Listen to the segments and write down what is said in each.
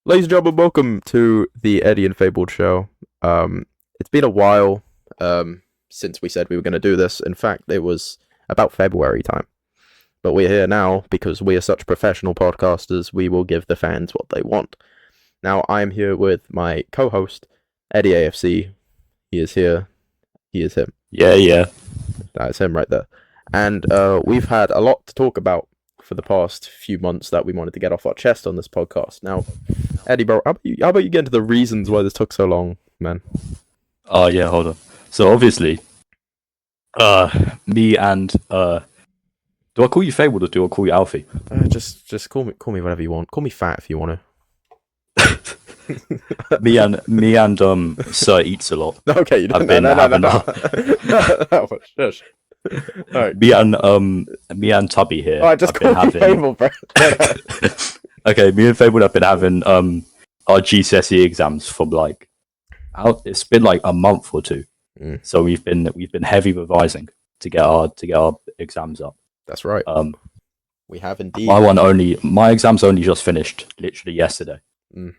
Ladies and gentlemen, welcome to the Eddie and Fabled Show. It's been a while since we said we were going to do this. In fact, it was about February time. But we're here now because we are such professional podcasters, we will give the fans what they want. Now, I'm here with my co-host, Eddie AFC. He is here. He is him. Yeah. That's him right there. And we've had a lot to talk about for the past few months that we wanted to get off our chest on this podcast. Now, Eddie, bro, how about you get into the reasons why this took so long, man? Oh, yeah, hold on. So, obviously, me and, do I call you Fabled or do I call you Alfie? Just call me whatever you want. Call me fat if you want to. me and Sir Eats a lot. Okay, you don't. No. Shush. All right. Me and Tubby here. Alright, just call me Fabled, bro. Okay, me and Fabled have been having our GCSE exams from it's been like a month or two. So we've been heavy revising to get our exams up. That's right. We have indeed. My exams only just finished literally yesterday. So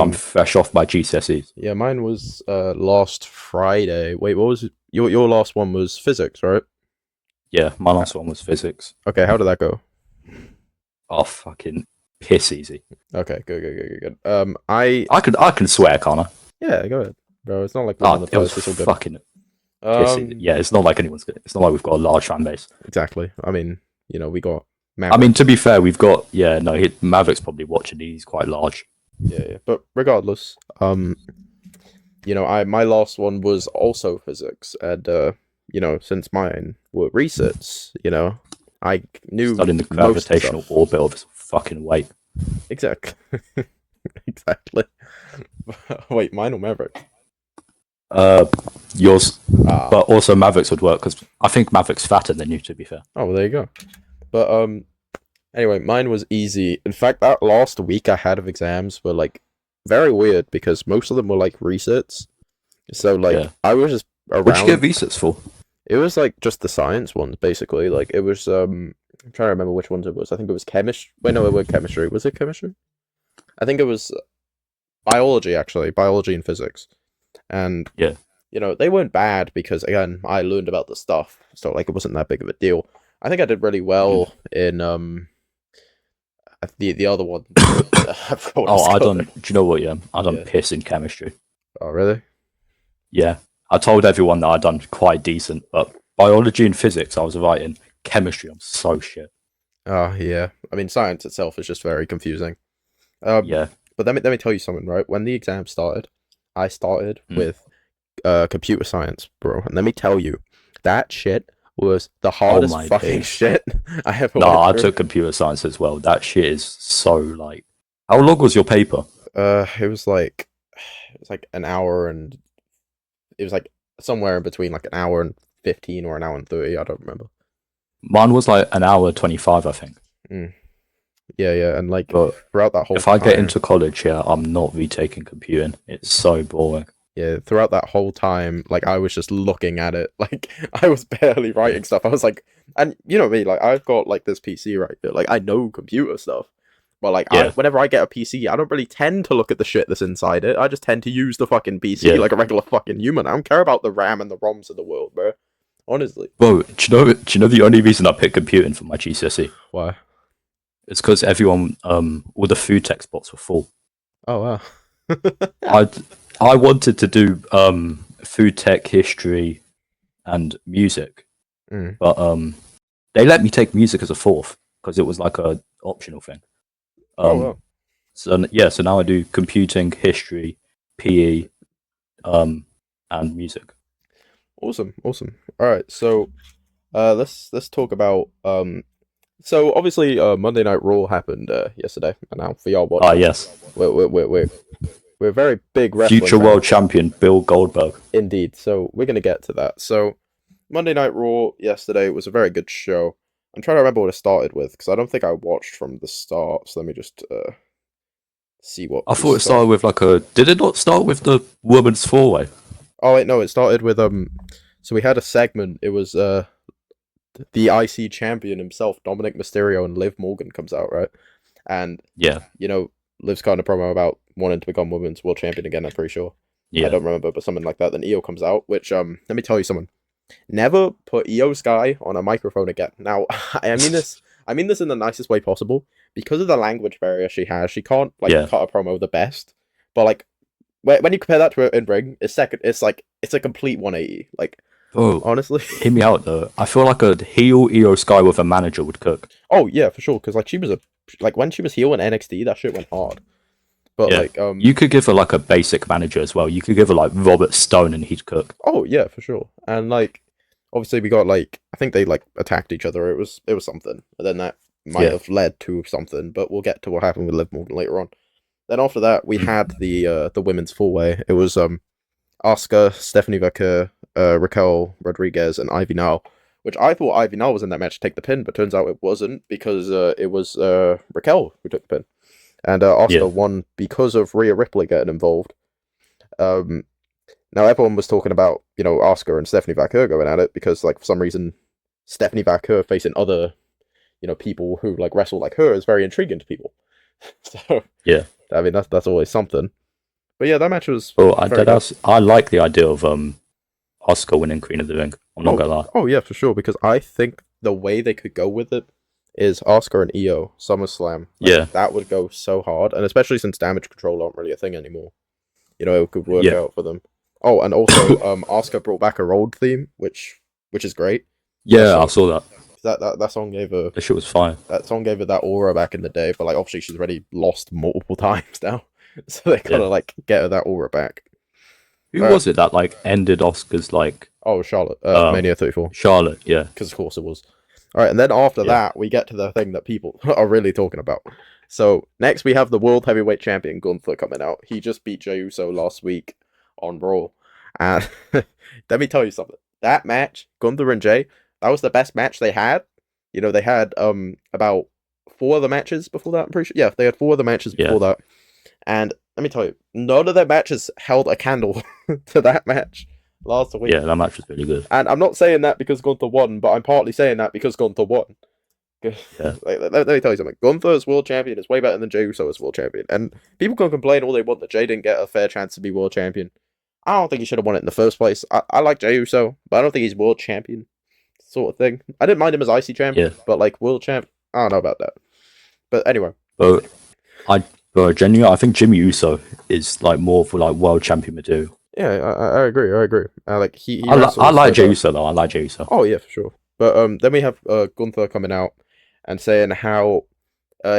I'm fresh off my GCSEs. Yeah, mine was last Friday. Wait, what was it? Your last one was physics, right? Yeah, my last one was physics. Okay, how did that go? Oh, fucking piss easy. Okay, good. I can swear, can't I? Yeah, go ahead, bro. It's not like we're on the post. It's all good. Fucking piss easy. Yeah, it's not like it's not like we've got a large fan base. Exactly. I mean, we got Maverick. I mean, to be fair, we've got Maverick's probably watching. He's quite large. Yeah. But regardless, my last one was also physics, and since mine were resets, I knew studying the gravitational orbit of his fucking weight. Exactly. Wait, mine or Maverick? Yours. But also Maverick's would work because I think Maverick's fatter than you. To be fair. Oh, well, there you go. But anyway, mine was easy. In fact, that last week I had of exams were very weird because most of them were resets. So I was just around. What'd you get resets for? It was just the science ones, basically. It was I'm trying to remember which ones it was. I think it was chemistry. Wait, no, it was chemistry. Was it chemistry? I think it was biology, actually. Biology and physics. And yeah, they weren't bad because again, I learned about the stuff, so it wasn't that big of a deal. I think I did really well in the other one. Do you know what? Yeah, I done piss in chemistry. Oh, really? Yeah. I told everyone that I'd done quite decent, but biology and physics I was right in. Chemistry, I'm so shit. Oh, yeah. I mean, science itself is just very confusing. Yeah. But let me tell you something, right? When the exam started, I started with computer science, bro. And let me tell you, that shit was the hardest fucking shit I ever No, I took computer science as well. That shit is so How long was your paper? It was an hour and... It was somewhere in between an hour and 15 or an hour and 30. I don't remember. Mine was an hour 25, I think. Yeah, and throughout that whole if I get into college, I'm not retaking computing. It's so boring. Yeah, throughout that whole time, I was just looking at it. I was barely writing stuff. I was and you know me, I've got this PC right here. I know computer stuff. But whenever I get a PC, I don't really tend to look at the shit that's inside it. I just tend to use the fucking PC like a regular fucking human. I don't care about the RAM and the ROMs of the world, bro. Honestly. Bro, do you know the only reason I picked computing for my GCSE? Why? It's because everyone, all the food tech spots were full. Oh wow. I wanted to do food tech, history, and music, but they let me take music as a fourth because it was a optional thing. Wow. So now I do computing, history, PE, and music. Awesome. All right, so let's talk about so obviously Monday Night Raw happened yesterday, and now for y'all watching. Yes. We're very big wrestling future world champion Bill Goldberg. Indeed. So we're gonna get to that. So Monday Night Raw yesterday was a very good show. I'm trying to remember what it started with because I don't think I watched from the start. So let me just see what. I thought it started with Did it not start with the women's four-way? Oh wait, no, it started with So we had a segment. It was the IC champion himself, Dominic Mysterio, and Liv Morgan comes out, right? And yeah, you know, Liv's cutting a promo about wanting to become women's world champion again. I'm pretty sure. Yeah. I don't remember, but something like that. Then Io comes out, which let me tell you something. Never put Io Sky on a microphone again. Now, I mean this. I mean this in the nicest way possible. Because of the language barrier she has, she can't cut a promo the best. But like, when you compare that to her in ring, it's a complete 180. Like, honestly, hear me out though. I feel like a heel Io Sky with a manager would cook. Oh yeah, for sure. Because like she was when she was heel in NXT, that shit went hard. But like, you could give her like a basic manager as well. You could give her like Robert Stone, and he'd cook. Oh yeah, for sure. And like, obviously we got like, I think they like attacked each other. It was something, and then that might have led to something. But we'll get to what happened with Liv Morgan later on. Then after that, we had the women's four way. It was Asuka, Stephanie Vaquer, Raquel Rodriguez, and Ivy Nile. Which I thought Ivy Nile was in that match to take the pin, but turns out it wasn't because it was Raquel who took the pin. And Asuka won because of Rhea Ripley getting involved. Now everyone was talking about, Asuka and Stephanie Vaquer going at it because, like, for some reason, Stephanie Vaquer facing other, people who like wrestle like her is very intriguing to people. So yeah, I mean that's always something. But yeah, that match was. I like the idea of Asuka winning Queen of the Ring. I'm not gonna lie. Oh yeah, for sure. Because I think the way they could go with it is Asuka and Io SummerSlam. That would go so hard, and especially since Damage Control aren't really a thing anymore. It could work out for them. Oh, and also Asuka brought back her old theme, which is great. Yeah, I saw that. That song gave her. That shit was fine. That song gave her that aura back in the day, but like obviously she's already lost multiple times now, so they gotta like get her that aura back. Who was it that like ended Asuka's like? Oh, Charlotte, Mania 34. Charlotte, yeah. Because of course it was. All right, and then after that we get to the thing that people are really talking about. So next we have the World Heavyweight Champion Gunther coming out. He just beat Jey Uso last week on Raw, and let me tell you something. That match, Gunther and Jey. That was the best match they had. They had about 4 other matches before that, I'm pretty sure. Yeah, they had 4 other matches before that. And let me tell you, none of their matches held a candle to that match last week. Yeah, that match was really good. And I'm not saying that because Gunther won, but I'm partly saying that because Gunther won. Yeah. Let me tell you something. Gunther as world champion is way better than Jey Uso as world champion. And people can complain all they want that Jey didn't get a fair chance to be world champion. I don't think he should have won it in the first place. I like Jey Uso, but I don't think he's world champion. Sort of thing. I didn't mind him as IC champion, but like world champ, I don't know about that. But anyway, genuinely, I think Jimmy Uso is like more for like world champion material. Yeah, I agree. I like I like Jey Uso though. I like Jey Uso. Oh yeah, for sure. But then we have Gunther coming out and saying how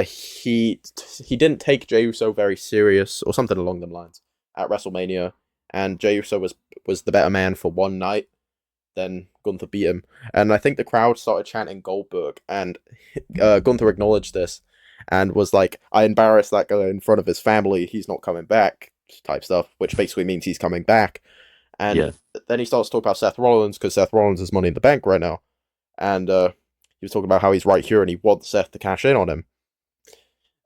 he didn't take Jey Uso very serious or something along them lines at WrestleMania, and Jey Uso was the better man for one night. Then Gunther beat him, and I think the crowd started chanting Goldberg, and Gunther acknowledged this and was like, "I embarrassed that guy in front of his family. He's not coming back," type stuff, which basically means he's coming back. And then he starts talking about Seth Rollins because Seth Rollins is Money in the Bank right now, and he was talking about how he's right here and he wants Seth to cash in on him.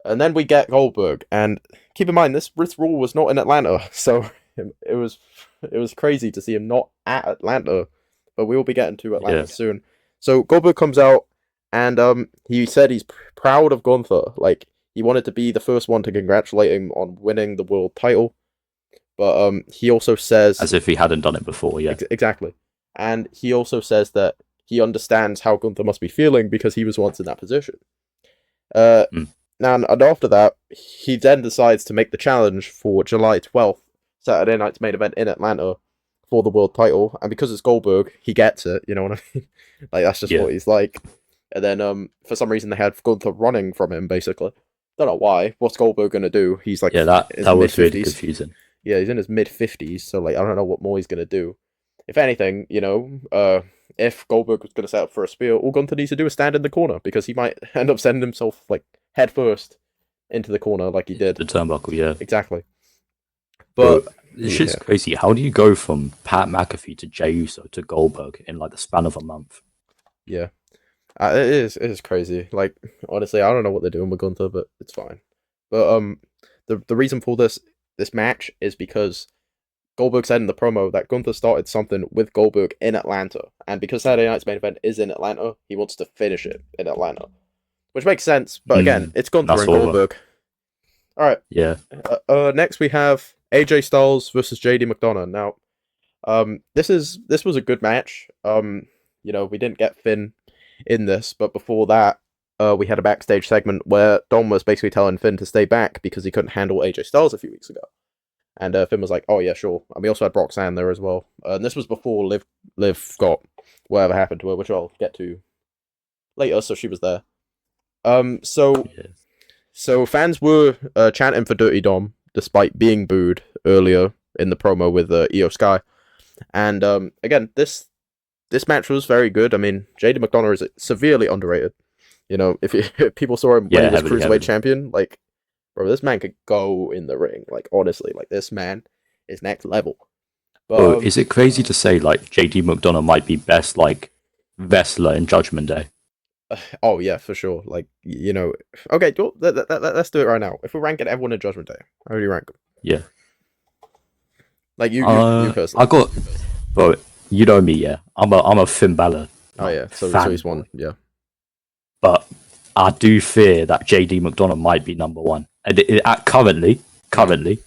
And then we get Goldberg, and keep in mind this Raw was not in Atlanta, so it was crazy to see him not at Atlanta. But we will be getting to Atlanta soon. So Goldberg comes out, and he said he's proud of Gunther. Like, he wanted to be the first one to congratulate him on winning the world title. But he also says... As if he hadn't done it before, yeah. Exactly. And he also says that he understands how Gunther must be feeling because he was once in that position. Now, and after that, he then decides to make the challenge for July 12th, Saturday night's main event in Atlanta, for the world title, and because it's Goldberg, he gets it, you know what I mean? Like, that's just what he's like. And then, for some reason, they had Gunther running from him, basically. Don't know why. What's Goldberg gonna do? He's like, that was really confusing. Yeah, he's in his mid-50s, so like, I don't know what more he's gonna do. If anything, if Goldberg was gonna set up for a spear, all Gunther needs to do is stand in the corner, because he might end up sending himself, like, head first into the corner, like he did. The turnbuckle, yeah. Exactly. But this shit's crazy. How do you go from Pat McAfee to Jey Uso to Goldberg in like the span of a month? Yeah, it is crazy. Like, honestly, I don't know what they're doing with Gunther, but it's fine. But the reason for this match is because Goldberg said in the promo that Gunther started something with Goldberg in Atlanta, and because Saturday night's main event is in Atlanta, he wants to finish it in Atlanta, which makes sense. But again, it's Gunther and Goldberg. All right. Yeah. Next we have AJ Styles versus JD McDonough. Now, this was a good match. We didn't get Finn in this, but before that, we had a backstage segment where Dom was basically telling Finn to stay back because he couldn't handle AJ Styles a few weeks ago. And Finn was like, "Oh yeah, sure." And we also had Roxanne there as well. And this was before Liv got whatever happened to her, which I'll get to later. So she was there. So fans were chanting for Dirty Dom despite being booed earlier in the promo with Io Sky. And again, this match was very good. I mean, JD McDonough is severely underrated. If people saw him when he was Cruiserweight champion, like, bro, this man could go in the ring. Like, honestly, like, this man is next level. But, is it crazy to say, like, JD McDonough might be best, like, wrestler in Judgment Day? Oh, yeah, for sure. Like, okay, let's do it right now. If we're ranking everyone in Judgment Day, how do you rank them? Yeah. Like, you personally. Bro, you know me, yeah. I'm a Finn Balor. Oh, yeah, so he's one, yeah. But I do fear that JD McDonough might be number one. And currently, JD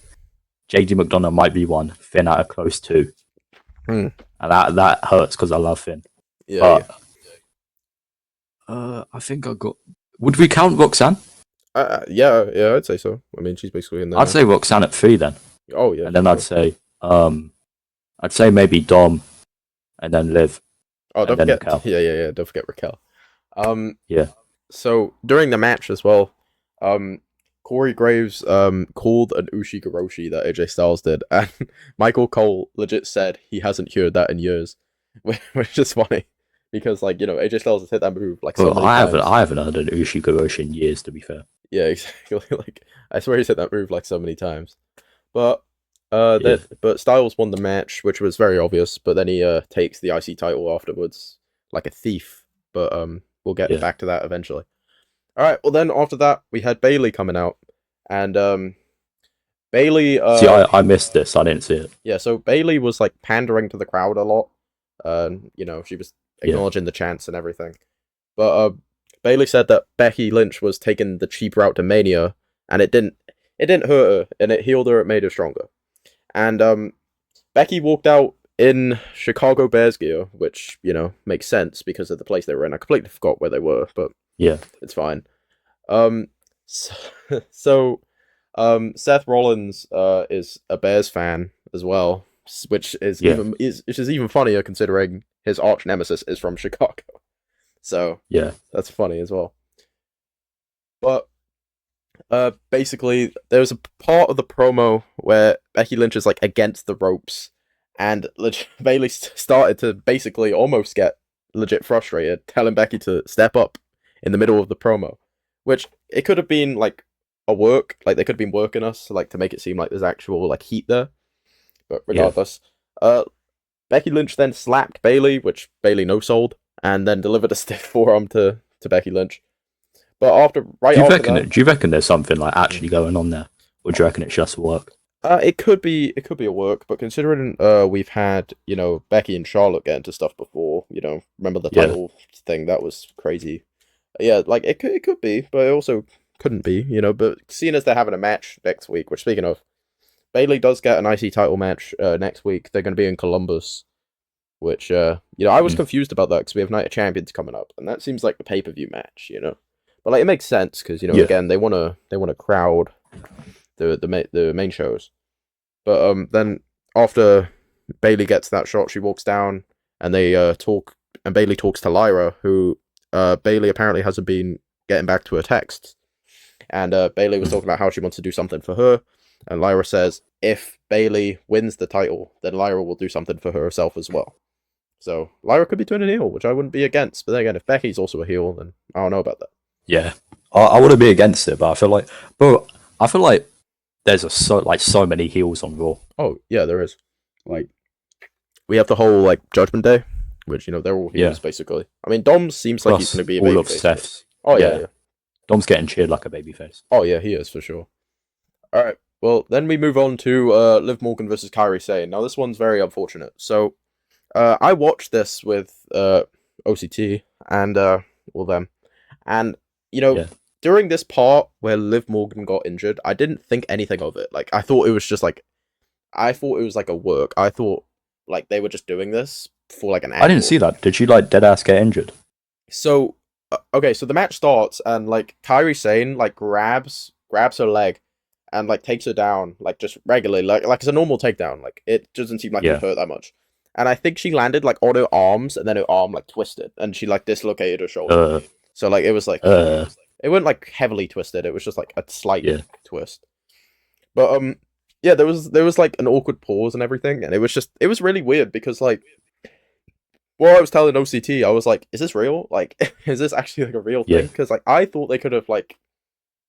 McDonough might be one. Finn at a close two. And that hurts because I love Finn. Yeah. I think I got. Would we count Roxanne? Yeah, I'd say so. I mean, she's basically in there. I'd say Roxanne at 3 then. Oh yeah. And then I'd say maybe Dom, and then Liv. Oh, don't forget Raquel. Yeah. Don't forget Raquel. Yeah. So during the match as well, Corey Graves called an Ushigoroshi that AJ Styles did, and Michael Cole legit said he hasn't heard that in years, which is funny. Because, like, AJ Styles has hit that move like so many times. I haven't heard an Ushigoroshi in years, to be fair. Yeah, exactly. Like, I swear he's hit that move like so many times. But but Styles won the match, which was very obvious. But then he takes the IC title afterwards like a thief. But we'll get back to that eventually. All right. Well, then after that, we had Bayley coming out, and Bayley. See, I missed this. I didn't see it. Yeah. So Bayley was like pandering to the crowd a lot. She was acknowledging the chants and everything. But Bayley said that Becky Lynch was taking the cheap route to Mania, and it didn't hurt her, and it healed her, it made her stronger. And Becky walked out in Chicago Bears gear, which, makes sense because of the place they were in. I completely forgot where they were, but yeah, it's fine. So Seth Rollins is a Bears fan as well, which is even funnier considering his arch nemesis is from Chicago. So yeah, that's funny as well. But basically, there's a part of the promo where Becky Lynch is like against the ropes, and Bayley started to basically almost get legit frustrated, telling Becky to step up in the middle of the promo, which it could have been like a work, like they could have been working us like to make it seem like there's actual like heat there. But regardless, Becky Lynch then slapped Bayley, which Bayley no-sold, and then delivered a stiff forearm to Becky Lynch. But do you reckon there's something like actually going on there, or do you reckon it's just work? It could be a work, but considering we've had Becky and Charlotte get into stuff before, remember the title thing, that was crazy. Yeah, like it could be, but it also couldn't be, But seeing as they're having a match next week, which speaking of, Bayley does get an IC title match next week. They're going to be in Columbus, which I was confused about that because we have Night of Champions coming up, and that seems like the pay-per-view match, But like it makes sense because again they want to crowd the main shows. But then after Bayley gets that shot, she walks down and they talk, and Bayley talks to Lyra, who Bayley apparently hasn't been getting back to her texts, and Bayley was talking about how she wants to do something for her. And Lyra says, if Bayley wins the title, then Lyra will do something for herself as well. So Lyra could be turning heel, which I wouldn't be against. But then again, if Becky's also a heel, then I don't know about that. Yeah, I wouldn't be against it, but I feel like there's so many heels on Raw. Oh yeah, there is. Like we have the whole like Judgment Day, which they're all heels basically. I mean, Dom seems like he's going to be a all of babyface. Seth's. Oh yeah. Dom's getting cheered like a babyface. Oh yeah, he is for sure. All right. Well, then we move on to Liv Morgan versus Kairi Sane. Now, this one's very unfortunate. So, I watched this with OCT and them. And, during this part where Liv Morgan got injured, I didn't think anything of it. Like, I thought it was just like, I thought it was like a work. I thought like they were just doing this for like an angle. I didn't see that. Did she like deadass get injured? So, okay, so the match starts and like Kairi Sane like grabs her leg and like takes her down like just regularly, like it's a normal takedown. Like it doesn't seem like it hurt that much. And I think she landed like on her arms and then her arm like twisted and she like dislocated her shoulder. So like it was like it wasn't like heavily twisted. It was just like a slight twist. But yeah, there was like an awkward pause and everything, and it was really weird because like while I was telling OCT, I was like, is this real? Like, is this actually like a real thing? Because like I thought they could have like,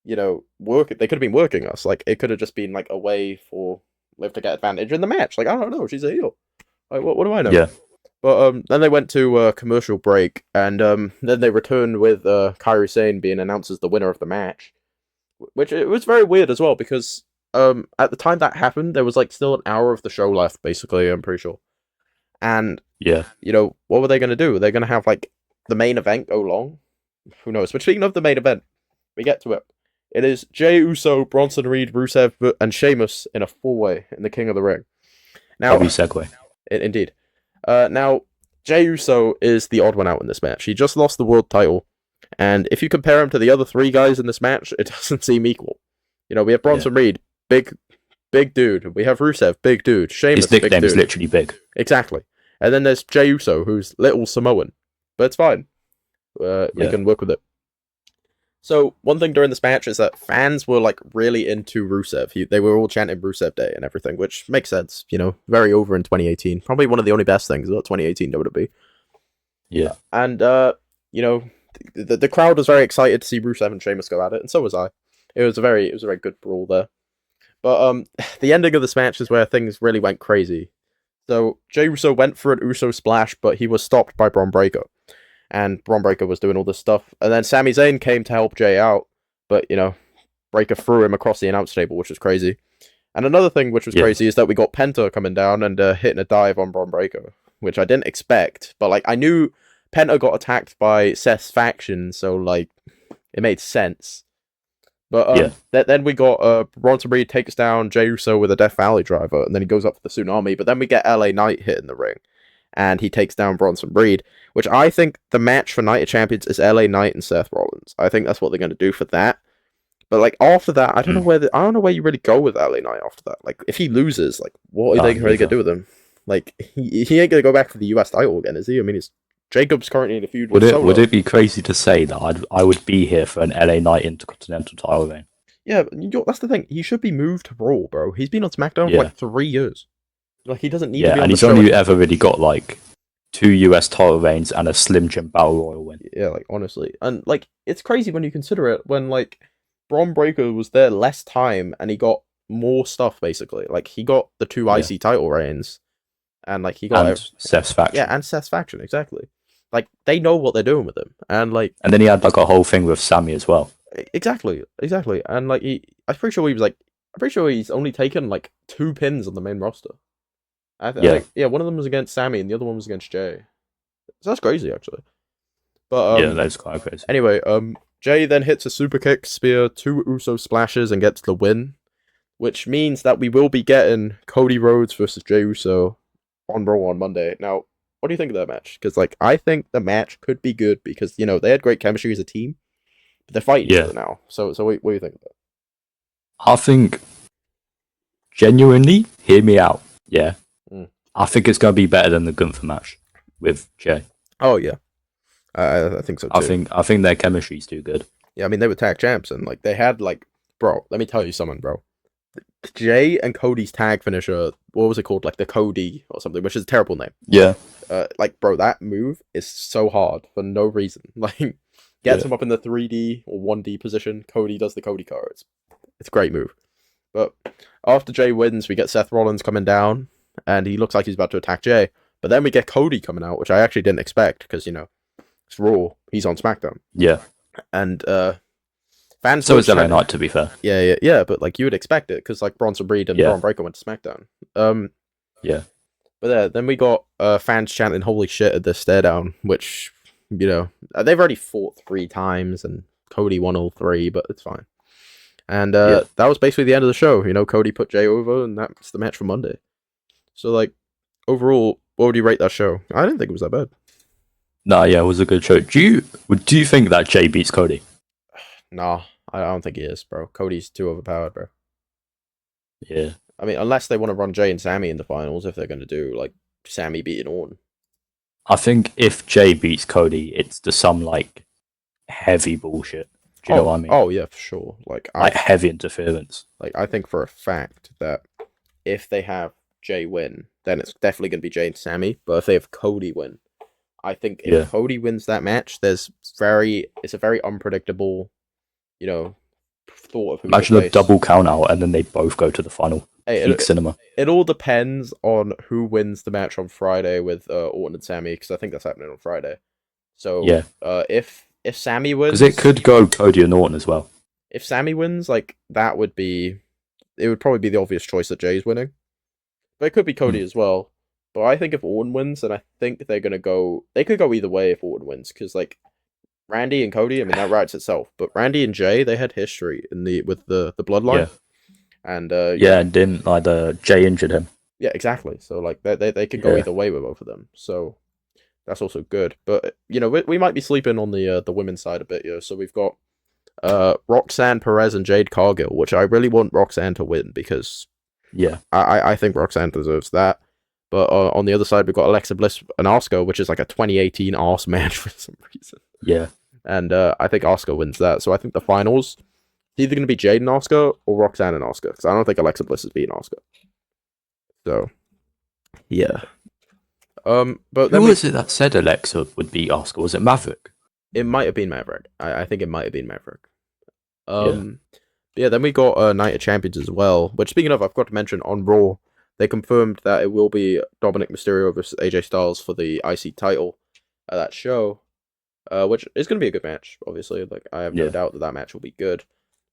you know, they could have been working us. Like it could have just been like a way for Liv to get advantage in the match. Like I don't know, she's a heel. Like what do I know? Yeah. But then they went to commercial break, and then they returned with Kairi Sane being announced as the winner of the match, which it was very weird as well because at the time that happened, there was like still an hour of the show left, basically. I'm pretty sure, and you know what were they going to do? They're going to have like the main event go long. Who knows? But speaking of the main event, we get to it. It is Jey Uso, Bronson Reed, Rusev, and Sheamus in a four-way in the King of the Ring. Now, segue. Indeed. Now, Jey Uso is the odd one out in this match. He just lost the world title, and if you compare him to the other three guys in this match, it doesn't seem equal. You know, we have Bronson Reed, big dude. We have Rusev, big dude. Sheamus, his nickname is literally big. Exactly. And then there's Jey Uso, who's little Samoan, but it's fine. We can work with it. So, one thing during this match is that fans were, like, really into Rusev. They were all chanting Rusev Day and everything, which makes sense, you know, very over in 2018. Probably one of the only best things about 2018 WWE. Yeah. And, you know, the crowd was very excited to see Rusev and Sheamus go at it, and so was I. It was a very good brawl there. But, the ending of this match is where things really went crazy. So, Jey Uso went for an Uso splash, but he was stopped by Bron Breakker. And Bron Breakker was doing all this stuff. And then Sami Zayn came to help Jey out. But, you know, Breakker threw him across the announce table, which was crazy. And another thing which was crazy is that we got Penta coming down and hitting a dive on Bron Breakker, which I didn't expect. But, like, I knew Penta got attacked by Seth's faction, so, like, it made sense. But then we got Bronson Reed takes down Jey Uso with a Death Valley driver, and then he goes up for the Tsunami. But then we get LA Knight hitting the ring, and he takes down Bronson Reed, which I think the match for Night of Champions is LA Knight and Seth Rollins. I think that's what they're going to do for that. But like after that, I don't know where you really go with LA Knight after that. Like if he loses, like what are they really going to do with him? Like he ain't going to go back for the US title again, is he? I mean, Jacob's currently in a feud. Would it be crazy to say that I would be here for an LA Knight Intercontinental title reign? Yeah, that's the thing. He should be moved to Raw, bro. He's been on SmackDown for like 3 years. Like he doesn't need to be on and he's only ever really got like 2 US title reigns and a Slim Jim Battle Royal win. Yeah, like honestly, and like it's crazy when you consider it. When like Bron Breakker was there less time and he got more stuff basically. Like he got the 2 IC title reigns, and like he got Seth's faction. Yeah, and Seth's faction exactly. Like they know what they're doing with him, and like then he had like a whole thing with Sammy as well. Exactly, and like I'm pretty sure he's only taken like 2 pins on the main roster. One of them was against Sammy and the other one was against Jey. So that's crazy, actually. But that's quite crazy. Anyway, Jey then hits a super kick, spear, 2 Uso splashes, and gets the win, which means that we will be getting Cody Rhodes versus Jey Uso on Raw on Monday. Now, what do you think of that match? Because like I think the match could be good because you know they had great chemistry as a team, but they're fighting each other now. So what do you think of that? I think genuinely, hear me out. Yeah. I think it's going to be better than the Gunther match with Jey. Oh yeah, I think so too. I think their chemistry's too good. Yeah, I mean they were tag champs and like they had like, bro. Let me tell you something, bro. Jey and Cody's tag finisher, what was it called? Like the Cody or something, which is a terrible name. Yeah. Like bro, that move is so hard for no reason. Like gets him up in the 3D or 1D position. Cody does the Cody car. It's a great move. But after Jey wins, we get Seth Rollins coming down. And he looks like he's about to attack Jey. But then we get Cody coming out, which I actually didn't expect, because, you know, it's Raw. He's on SmackDown. Yeah. And fans... So is LA Knight, to be fair. Yeah, but, like, you would expect it, because, like, Bronson Reed and Bron Breakker went to SmackDown. Yeah. But then we got fans chanting, holy shit, at this stare down, which, you know, they've already fought 3 times, and Cody won all 3, but it's fine. And that was basically the end of the show. You know, Cody put Jay over, and that's the match for Monday. So, like, overall, what would you rate that show? I didn't think it was that bad. Nah, yeah, it was a good show. Do you think that Jay beats Cody? Nah, I don't think he is, bro. Cody's too overpowered, bro. Yeah. I mean, unless they want to run Jay and Sammy in the finals, if they're going to do, like, Sammy beating Orton. I think if Jay beats Cody, it's to some, like, heavy bullshit. Do you know what I mean? Oh, yeah, for sure. Like heavy interference. Like, I think for a fact that if they have Jay win, then it's definitely going to be Jay and Sammy. But if they have Cody win, I think if Cody wins that match, it's a very unpredictable, you know, thought of who. Imagine a double count out and then they both go to the final. Peak cinema. It all depends on who wins the match on Friday with Orton and Sammy, because I think that's happening on Friday. So if Sammy wins, because it could go Cody and Orton as well. If Sammy wins, like it would probably be the obvious choice that Jay's winning, but it could be Cody as well. But I think if Orton wins, then I think they're gonna go. They could go either way if Orton wins, because like Randy and Cody, I mean that writes itself. But Randy and Jay, they had history with the bloodline, and and then Jay injured him. Yeah, exactly. So like they could go either way with both of them. So that's also good. But you know we might be sleeping on the women's side a bit here. So we've got Roxanne Perez and Jade Cargill, which I really want Roxanne to win because I think Roxanne deserves that. But on the other side, we've got Alexa Bliss and Asuka, which is like a 2018 arse match for some reason. Yeah. And I think Asuka wins that. So I think the finals, it's either going to be Jade and Asuka or Roxanne and Asuka. Because I don't think Alexa Bliss is beating Asuka. So, yeah. But who was it that said Alexa would beat Asuka? Was it Maverick? It might have been Maverick. I think it might have been Maverick. Then we got Night of Champions as well. Which, speaking of, I've got to mention on Raw, they confirmed that it will be Dominic Mysterio versus AJ Styles for the IC title at that show, which is going to be a good match, obviously. Like I have no doubt that match will be good.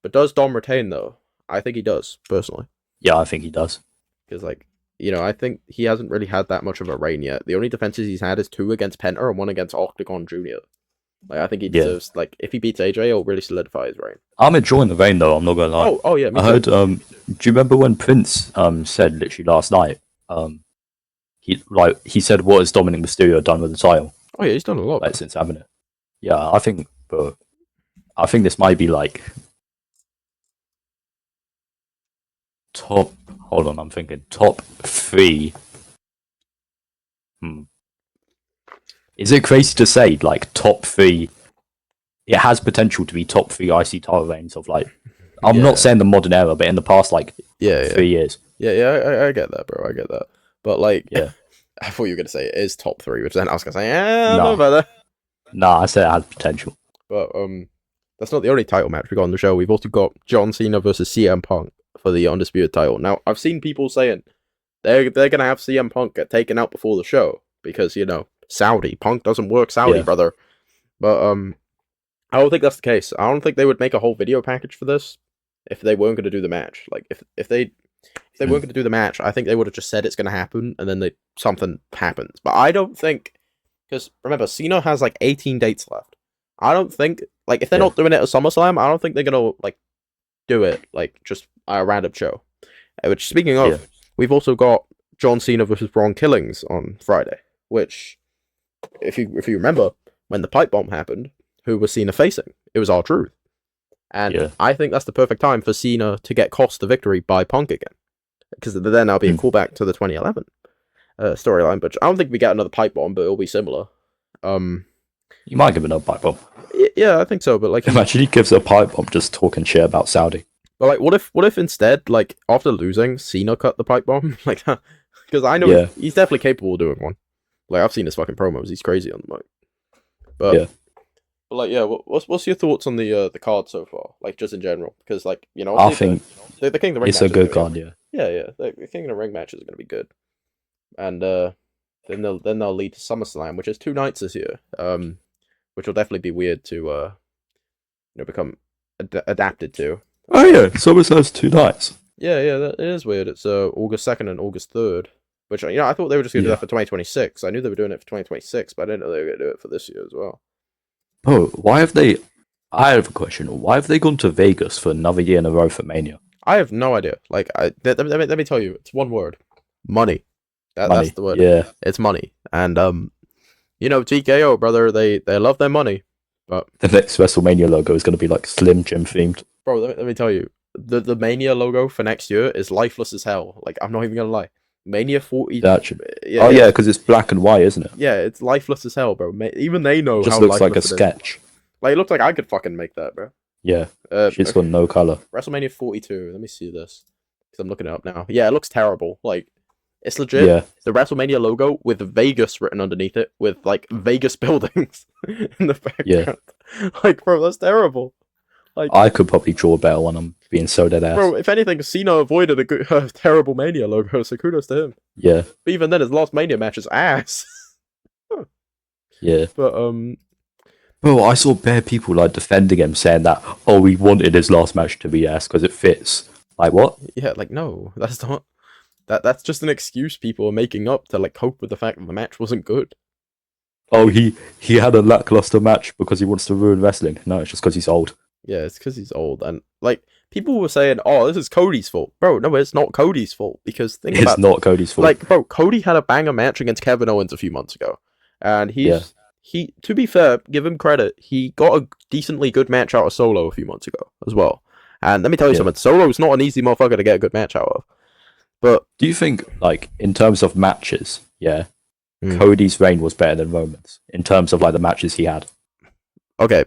But does Dom retain, though? I think he does, personally. Yeah, I think he does. Because, like, you know, I think he hasn't really had that much of a reign yet. The only defenses he's had is 2 against Penta and 1 against Octagon Jr. Like, I think he deserves, like, if he beats AJ, it'll really solidify his reign. I'm enjoying the reign, though, I'm not gonna lie. Oh yeah, me I heard, do you remember when Prince said, literally last night, he said, what has Dominic Mysterio done with the title? Oh yeah, he's done a lot. Like, since having it. Yeah, I think this might be, like, top 3. Is it crazy to say, like, top 3? It has potential to be top 3 IC title reigns of, like, I'm not saying the modern era, but in the past, like, 3 years. Yeah, I get that, bro. I get that. But, like, I thought you were going to say it is top 3, which then I was going to say, I don't know about that. Nah, I said it has potential. But, that's not the only title match we got on the show. We've also got John Cena versus CM Punk for the Undisputed title. Now, I've seen people saying they're going to have CM Punk get taken out before the show because, you know, Saudi. Punk doesn't work Saudi, brother. But, I don't think that's the case. I don't think they would make a whole video package for this if they weren't going to do the match. Like, if they weren't going to do the match, I think they would have just said it's going to happen, and then something happens. But I don't think, because remember, Cena has like 18 dates left. I don't think, like, if they're not doing it at SummerSlam, I don't think they're going to, like, do it, like, just a random show. Which, speaking of, we've also got John Cena versus Braun Killings on Friday, which, if you remember, when the pipe bomb happened, who was Cena facing? It was R-Truth. And I think that's the perfect time for Cena to get Cost the victory by Punk again. Because then that'll be a callback to the 2011 storyline. But I don't think we get another pipe bomb, but it'll be similar. You might give another pipe bomb. Yeah, I think so. But like, imagine he gives a pipe bomb just talking shit about Saudi. But like, what if instead, like, after losing, Cena cut the pipe bomb? Like, because I know he's definitely capable of doing one. Like, I've seen his fucking promos. He's crazy on the mic. But like, what's your thoughts on the card so far? Like, just in general, because like, you know, I think the King of the Ring it's a good card. The King of the Ring matches are going to be good, and then they'll lead to SummerSlam, which is 2 nights this year, which will definitely be weird to become adapted to. Oh yeah, SummerSlam's 2 nights. Yeah, it is weird. It's August 2nd and August 3rd, which, you know, I thought they were just going to do that for 2026. I knew they were doing it for 2026, but I didn't know they were going to do it for this year as well. Oh, why have they? I have a question. Why have they gone to Vegas for another year in a row for Mania? I have no idea. Like, let me tell you, it's one word: money. Money. That's the word. Yeah. It's money. And you know, TKO brother, they love their money. But the next WrestleMania logo is going to be like Slim Jim themed. Bro, let me tell you, the Mania logo for next year is lifeless as hell. Like, I'm not even gonna lie. Mania 40. Actually. Yeah, yeah, because it's black and white, isn't it? Yeah, it's lifeless as hell, bro. Even they know it just how looks like a lifeless it is. sketch. Like, it looks like I could fucking make that, bro. Yeah. Shit's got no color. WrestleMania 42. Let me see this. Because I'm looking it up now. Yeah, it looks terrible. Like, it's legit. Yeah. The WrestleMania logo with Vegas written underneath it with, like, Vegas buildings in the background. Yeah. Like, bro, that's terrible. Like, I could probably draw a better one. I'm being so dead ass. Bro, if anything, Cena avoided a terrible Mania logo, so kudos to him. Yeah. But even then, his last Mania match is ass. Yeah. But, Bro, I saw bare people, like, defending him, saying that, oh, we wanted his last match to be ass because it fits. Like, what? Yeah, like, no, that's not... That's just an excuse people are making up to, like, cope with the fact that the match wasn't good. Oh, he had a lackluster match because he wants to ruin wrestling. No, it's just because he's old. Yeah, it's because he's old. And, like, people were saying, oh, this is Cody's fault. Bro, no, it's not Cody's fault. Because it's not Cody's fault. Like, bro, Cody had a banger match against Kevin Owens a few months ago. And he, to be fair, give him credit, he got a decently good match out of Solo a few months ago as well. And let me tell you something, Solo's not an easy motherfucker to get a good match out of. But do you think, like, in terms of matches, Cody's reign was better than Roman's in terms of, like, the matches he had? Okay,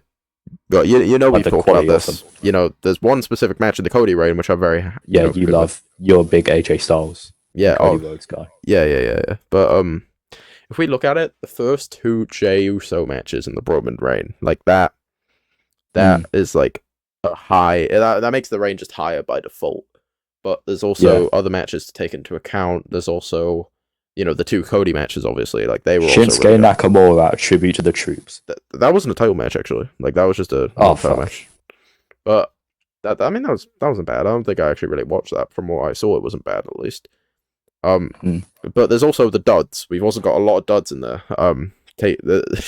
well, you know, like, we've talked about this. You know, there's one specific match in the Cody reign which I'm very you love. You're a big AJ Styles, Cody Rhodes guy. Yeah. But if we look at it, the first two Jey Uso matches in the Roman reign, like that is like a high. That makes the reign just higher by default. But there's also other matches to take into account. There's also, you know, the two Cody matches, obviously. Like, they were Shinsuke also really Nakamura, a tribute to the troops. That wasn't a title match, actually. Like, that was just a title match. But, that wasn't bad. I don't think I actually really watched that. From what I saw, it wasn't bad, at least. But there's also the duds. We've also got a lot of duds in there.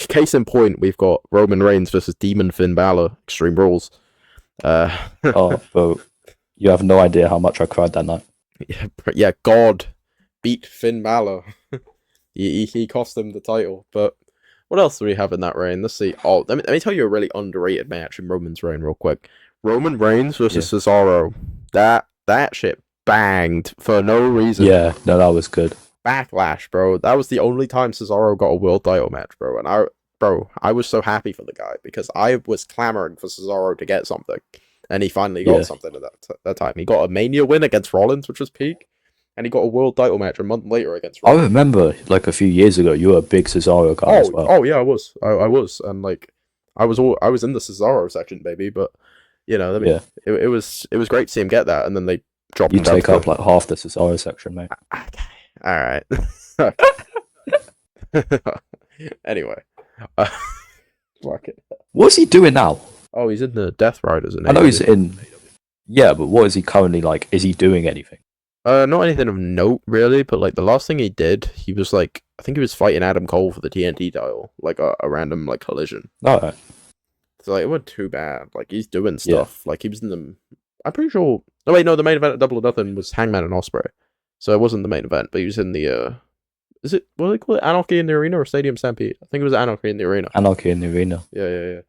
Case in point, we've got Roman Reigns versus Demon Finn Balor, Extreme Rules. Bro, you have no idea how much I cried that night. Yeah, God beat Finn Balor. he cost him the title. But what else do we have in that reign? Let's see. Oh, let me tell you a really underrated match in Roman's reign real quick. Roman Reigns versus Cesaro. That shit banged for no reason. Yeah, no, that was good. Backlash, bro. That was the only time Cesaro got a world title match, bro. And I was so happy for the guy because I was clamoring for Cesaro to get something. And he finally got something at that time. He got a Mania win against Rollins, which was peak. And he got a world title match a month later against Rollins. I remember, like, a few years ago, you were a big Cesaro guy as well. Oh, yeah, I was. I was. And, like, I was in the Cesaro section, baby. But, you know, it was great to see him get that. And then they dropped him down. You take up, like, half the Cesaro section, mate. All right. Anyway. Fuck it. What's he doing now? Oh, he's in the Death Riders. I know he's in... Yeah, but what is he currently, like... Is he doing anything? Not anything of note, really, but, like, the last thing he did, he was, like... I think he was fighting Adam Cole for the TNT title. Like, a random, like, collision. Alright. So, like, it wasn't too bad. Like, he's doing stuff. Like, he was in the... I'm pretty sure... Oh, wait, no, the main event at Double or Nothing was Hangman and Ospreay. So it wasn't the main event, but he was in the, Is it... What do they call it? Anarchy in the Arena or Stadium Stampede? I think it was Anarchy in the Arena. Anarchy in the Arena. Yeah.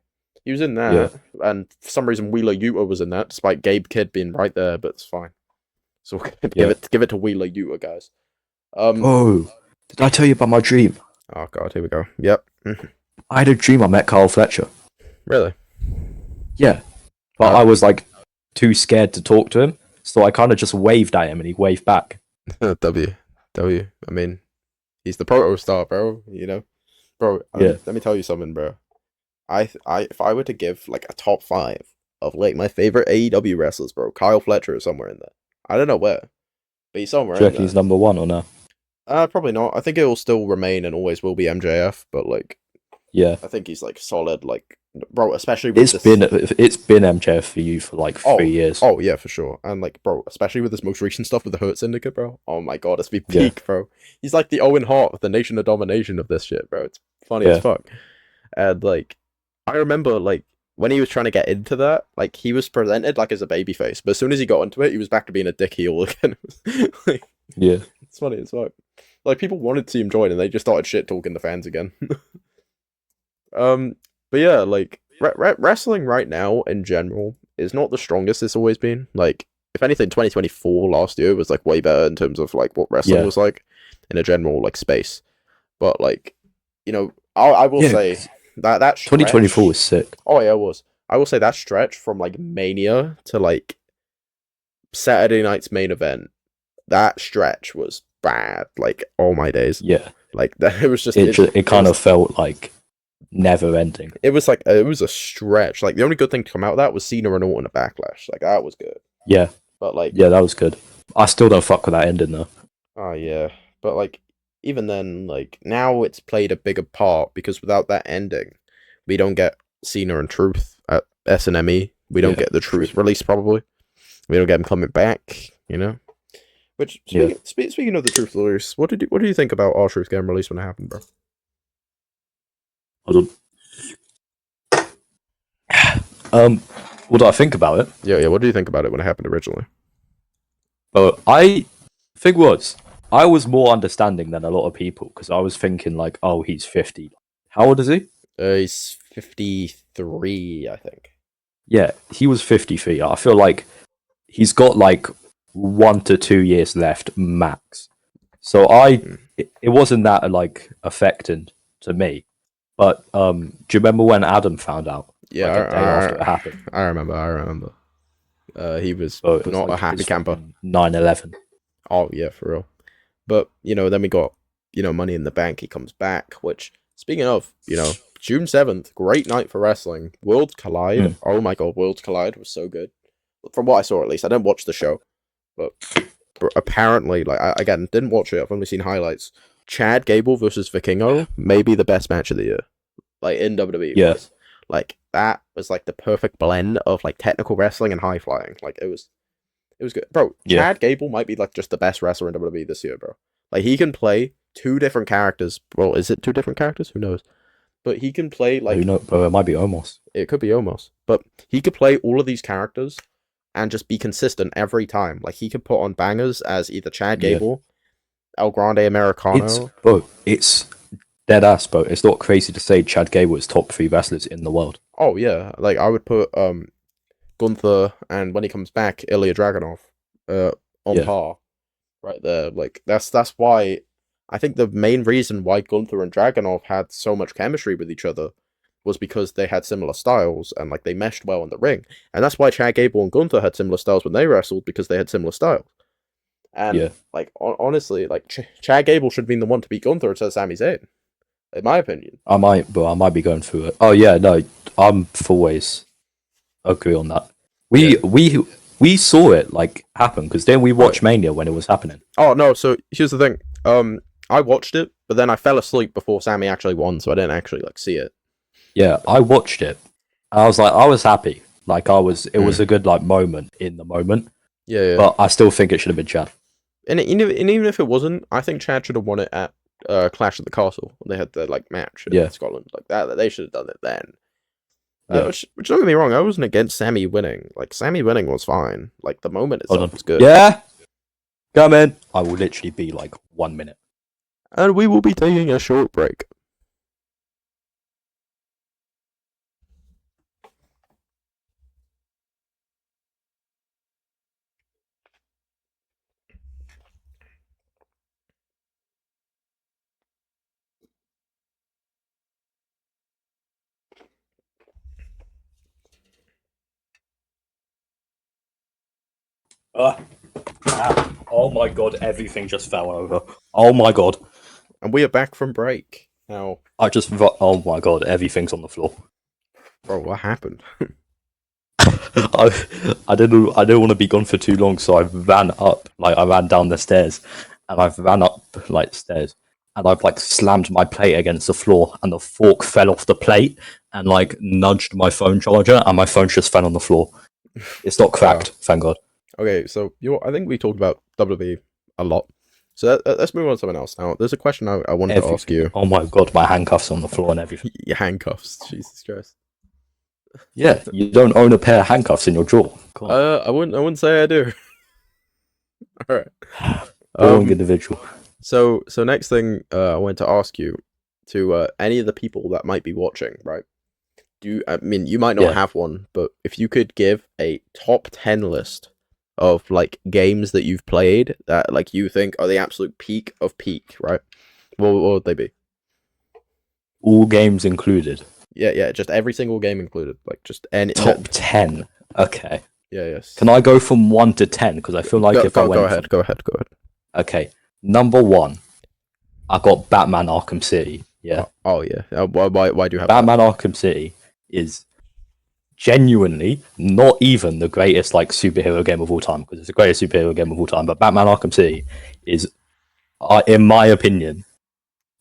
He was in that, and for some reason Wheeler Yuta was in that, despite Gabe Kidd being right there, but it's fine. So give it to Wheeler Yuta, guys. Oh, did I tell you about my dream? Oh god, here we go. Yep. I had a dream I met Carl Fletcher. Really? Yeah. But I was, like, too scared to talk to him, so I kind of just waved at him, and he waved back. W. I mean, he's the proto star, bro, you know? Bro, let me tell you something, bro. If I were to give, like, a top 5 of, like, my favorite AEW wrestlers, bro, Kyle Fletcher is somewhere in there. I don't know where, but he's somewhere in there. Do you reckon he's number 1 or no? Probably not. I think it will still remain and always will be MJF, but, like... Yeah. I think he's, like, solid, like... Bro, especially with it's been MJF for you for, like, 3 years. Oh, yeah, for sure. And, like, bro, especially with this most recent stuff with the Hurt Syndicate, bro. Oh, my God, it's been peak, bro. He's, like, the Owen Hart of the Nation of Domination of this shit, bro. It's funny as fuck. And, like... I remember, like, when he was trying to get into that, like he was presented like as a babyface, but as soon as he got into it, he was back to being a dick heel again. Like, Yeah. it's funny. It's like people wanted to see him join, and they just started shit talking the fans again. But yeah, like wrestling right now in general is not the strongest it's always been. Like, if anything, 2024 last year was like way better in terms of like what wrestling was like in a general like space. But like, you know, I will say that stretch, 2024 was sick. Oh yeah, it was. I will say that stretch from like Mania to like Saturday night's main event, that stretch was bad. Like, all my days. Yeah. Like that, it was just it kind of felt like never ending. It was like it was a stretch. Like the only good thing to come out of that was Cena and Orton a Backlash. Like that was good. Yeah. But like, yeah, that was good. I still don't fuck with that ending though. Oh yeah, but like even then, like now it's played a bigger part because without that ending, we don't get Cena and Truth at SNME. We don't get the Truth release probably. We don't get him coming back. You know. Which speaking of the Truth release, what do you think about our Truth getting released when it happened, bro? Hold on. What do I think about it? Yeah. What do you think about it when it happened originally? I was more understanding than a lot of people because I was thinking like, oh, he's 50. How old is he? He's 53, I think. Yeah, he was 53. I feel like he's got like 1 to 2 years left max. So it wasn't that like affecting to me. But do you remember when Adam found out? Yeah, like, a day after it happened. I remember. He was not like a happy camper. 9/11. Oh yeah, for real. But then we got Money in the Bank. He comes back. Which, speaking of, June 7th, great night for wrestling. Worlds Collide. Oh my god, Worlds Collide was so good. From what I saw, at least, I didn't watch the show, but apparently, like, I again didn't watch it. I've only seen highlights. Chad Gable versus Vikingo, maybe the best match of the year, like in WWE. Yeah. Like that was like the perfect blend of like technical wrestling and high flying. Like it was good, bro. Chad Gable might be like just the best wrestler in WWE this year, bro. Like he can play 2 different characters. Well, is it 2 different characters? Who knows? But he can play like bro, it might be almost. It could be almost, but he could play all of these characters and just be consistent every time. Like he could put on bangers as either Chad Gable, El Grande Americano. It's dead ass, bro. It's not crazy to say Chad Gable is top 3 wrestlers in the world. Oh yeah, like I would put Gunther and when he comes back, Ilya Dragunov on par, right there. Like that's why I think the main reason why Gunther and Dragunov had so much chemistry with each other was because they had similar styles and like they meshed well in the ring, and that's why Chad Gable and Gunther had similar styles when they wrestled because they had similar styles. And like honestly, like Chad Gable should have been the one to beat Gunther instead of Sami Zayn, in my opinion. I might be going through it. Oh yeah, no, I'm always agree on that. We saw it like happen because then we watched Mania when it was happening. Oh no, so here's the thing. I watched it, but then I fell asleep before Sami actually won, so I didn't actually like see it. Yeah, I watched it. I was happy. Like it was a good like moment in the moment. Yeah. But I still think it should have been Chad. And even if it wasn't, I think Chad should have won it at Clash at the Castle when they had the like match in Scotland like that. They should have done it then. Which don't get me wrong, I wasn't against Sami winning. Like Sami winning was fine. Like the moment itself was good. Yeah, come in. I will literally be like 1 minute, and we will be taking a short break. Oh my god, everything just fell over. Oh my god. And we are back from break. Now oh my god, everything's on the floor. Bro, what happened? I didn't want to be gone for too long, so I ran down the stairs and I've ran up like stairs and I've like slammed my plate against the floor and the fork fell off the plate and like nudged my phone charger and my phone just fell on the floor. It's not cracked, thank god. Okay, so I think we talked about WWE a lot. So let's move on to something else now. There's a question I wanted to ask you. Oh my god, my handcuffs on the floor and everything. Your handcuffs, Jesus Christ. Yeah, you don't own a pair of handcuffs in your drawer. Come on. I wouldn't say I do. All right. Boring individual. So next thing I wanted to ask you to any of the people that might be watching, right? I mean, you might not have one, but if you could give a top 10 list of like games that you've played that like you think are the absolute peak of peak, right? What would they be? All games included. Yeah, just every single game included, like just any top 10. Okay. Yeah, yes. Can I go from 1 to 10? Because I feel like go ahead. Okay, number 1, I got Batman Arkham City. Yeah. Oh yeah. Why do you have Batman Arkham City? Is genuinely not even the greatest like superhero game of all time, because it's the greatest superhero game of all time. But Batman Arkham City is, in my opinion,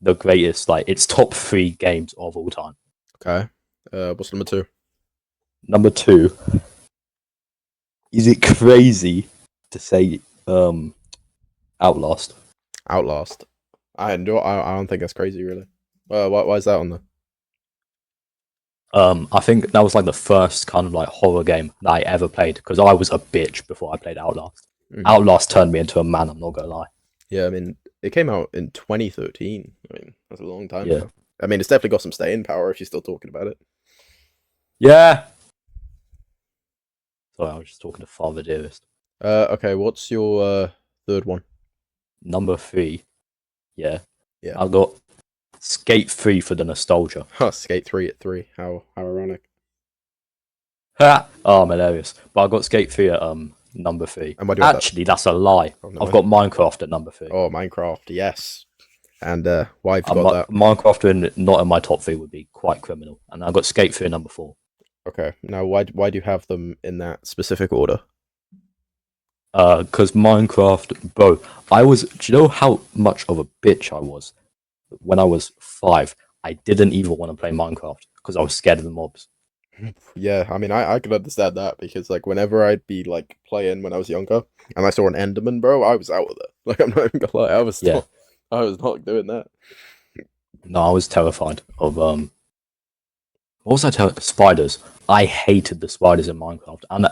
the greatest. Like, it's top 3 games of all time. Okay. What's number 2? Number 2. Is it crazy to say Outlast? Outlast. I don't think that's crazy, really. Why is that on there? I think that was like the first kind of like horror game that I ever played, because I was a bitch before I played Outlast. Outlast turned me into a man, I'm not gonna lie. Yeah, I mean, it came out in 2013. I mean, that's a long time ago. I mean, it's definitely got some staying power if you're still talking about it. Yeah. Sorry, I was just talking to Father Dearest. Okay, what's your third one? Number 3. Yeah. Yeah. I've got Skate 3 for the nostalgia. Huh, Skate 3 at 3. How ironic. Ha! Oh, I'm hilarious. But I got Skate 3 at number 3. And why do you have Actually, that's a lie. Oh, no, I've got Minecraft at number 3. Oh, Minecraft, yes. And why have you got that? Minecraft not in my top 3 would be quite criminal. And I got Skate 3 at number 4. Okay, now why do you have them in that specific order? Because Minecraft, bro, do you know how much of a bitch I was? When I was 5, I didn't even want to play Minecraft because I was scared of the mobs. Yeah, I mean, I can understand that, because like whenever I'd be like playing when I was younger and I saw an Enderman, bro, I was out of it. Like, I'm not even gonna lie, I was not doing that. No, I was terrified of what was I spiders. I hated the spiders in Minecraft, and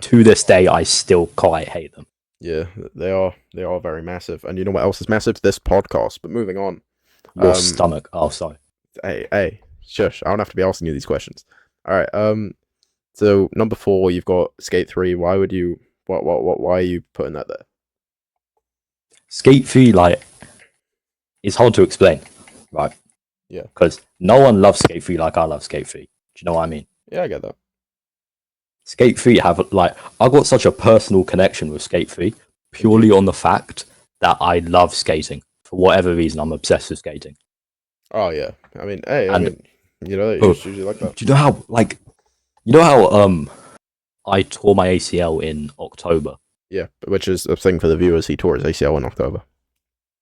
to this day I still quite hate them. Yeah, they are very massive. And you know what else is massive? This podcast. But moving on. Your stomach. Oh, sorry. Hey, shush! I don't have to be asking you these questions. All right. So number 4, you've got Skate 3. Why would you? Why are you putting that there? Skate 3, like, it's hard to explain, right? Yeah. Because no one loves Skate 3 like I love Skate 3. Do you know what I mean? Yeah, I get that. Skate 3 I got such a personal connection with Skate 3 purely on the fact that I love skating. For whatever reason, I'm obsessed with skating. Oh yeah. I mean, hey, it's usually like that. Do you know how I tore my ACL in October? Yeah, which is a thing for the viewers. He tore his ACL in October.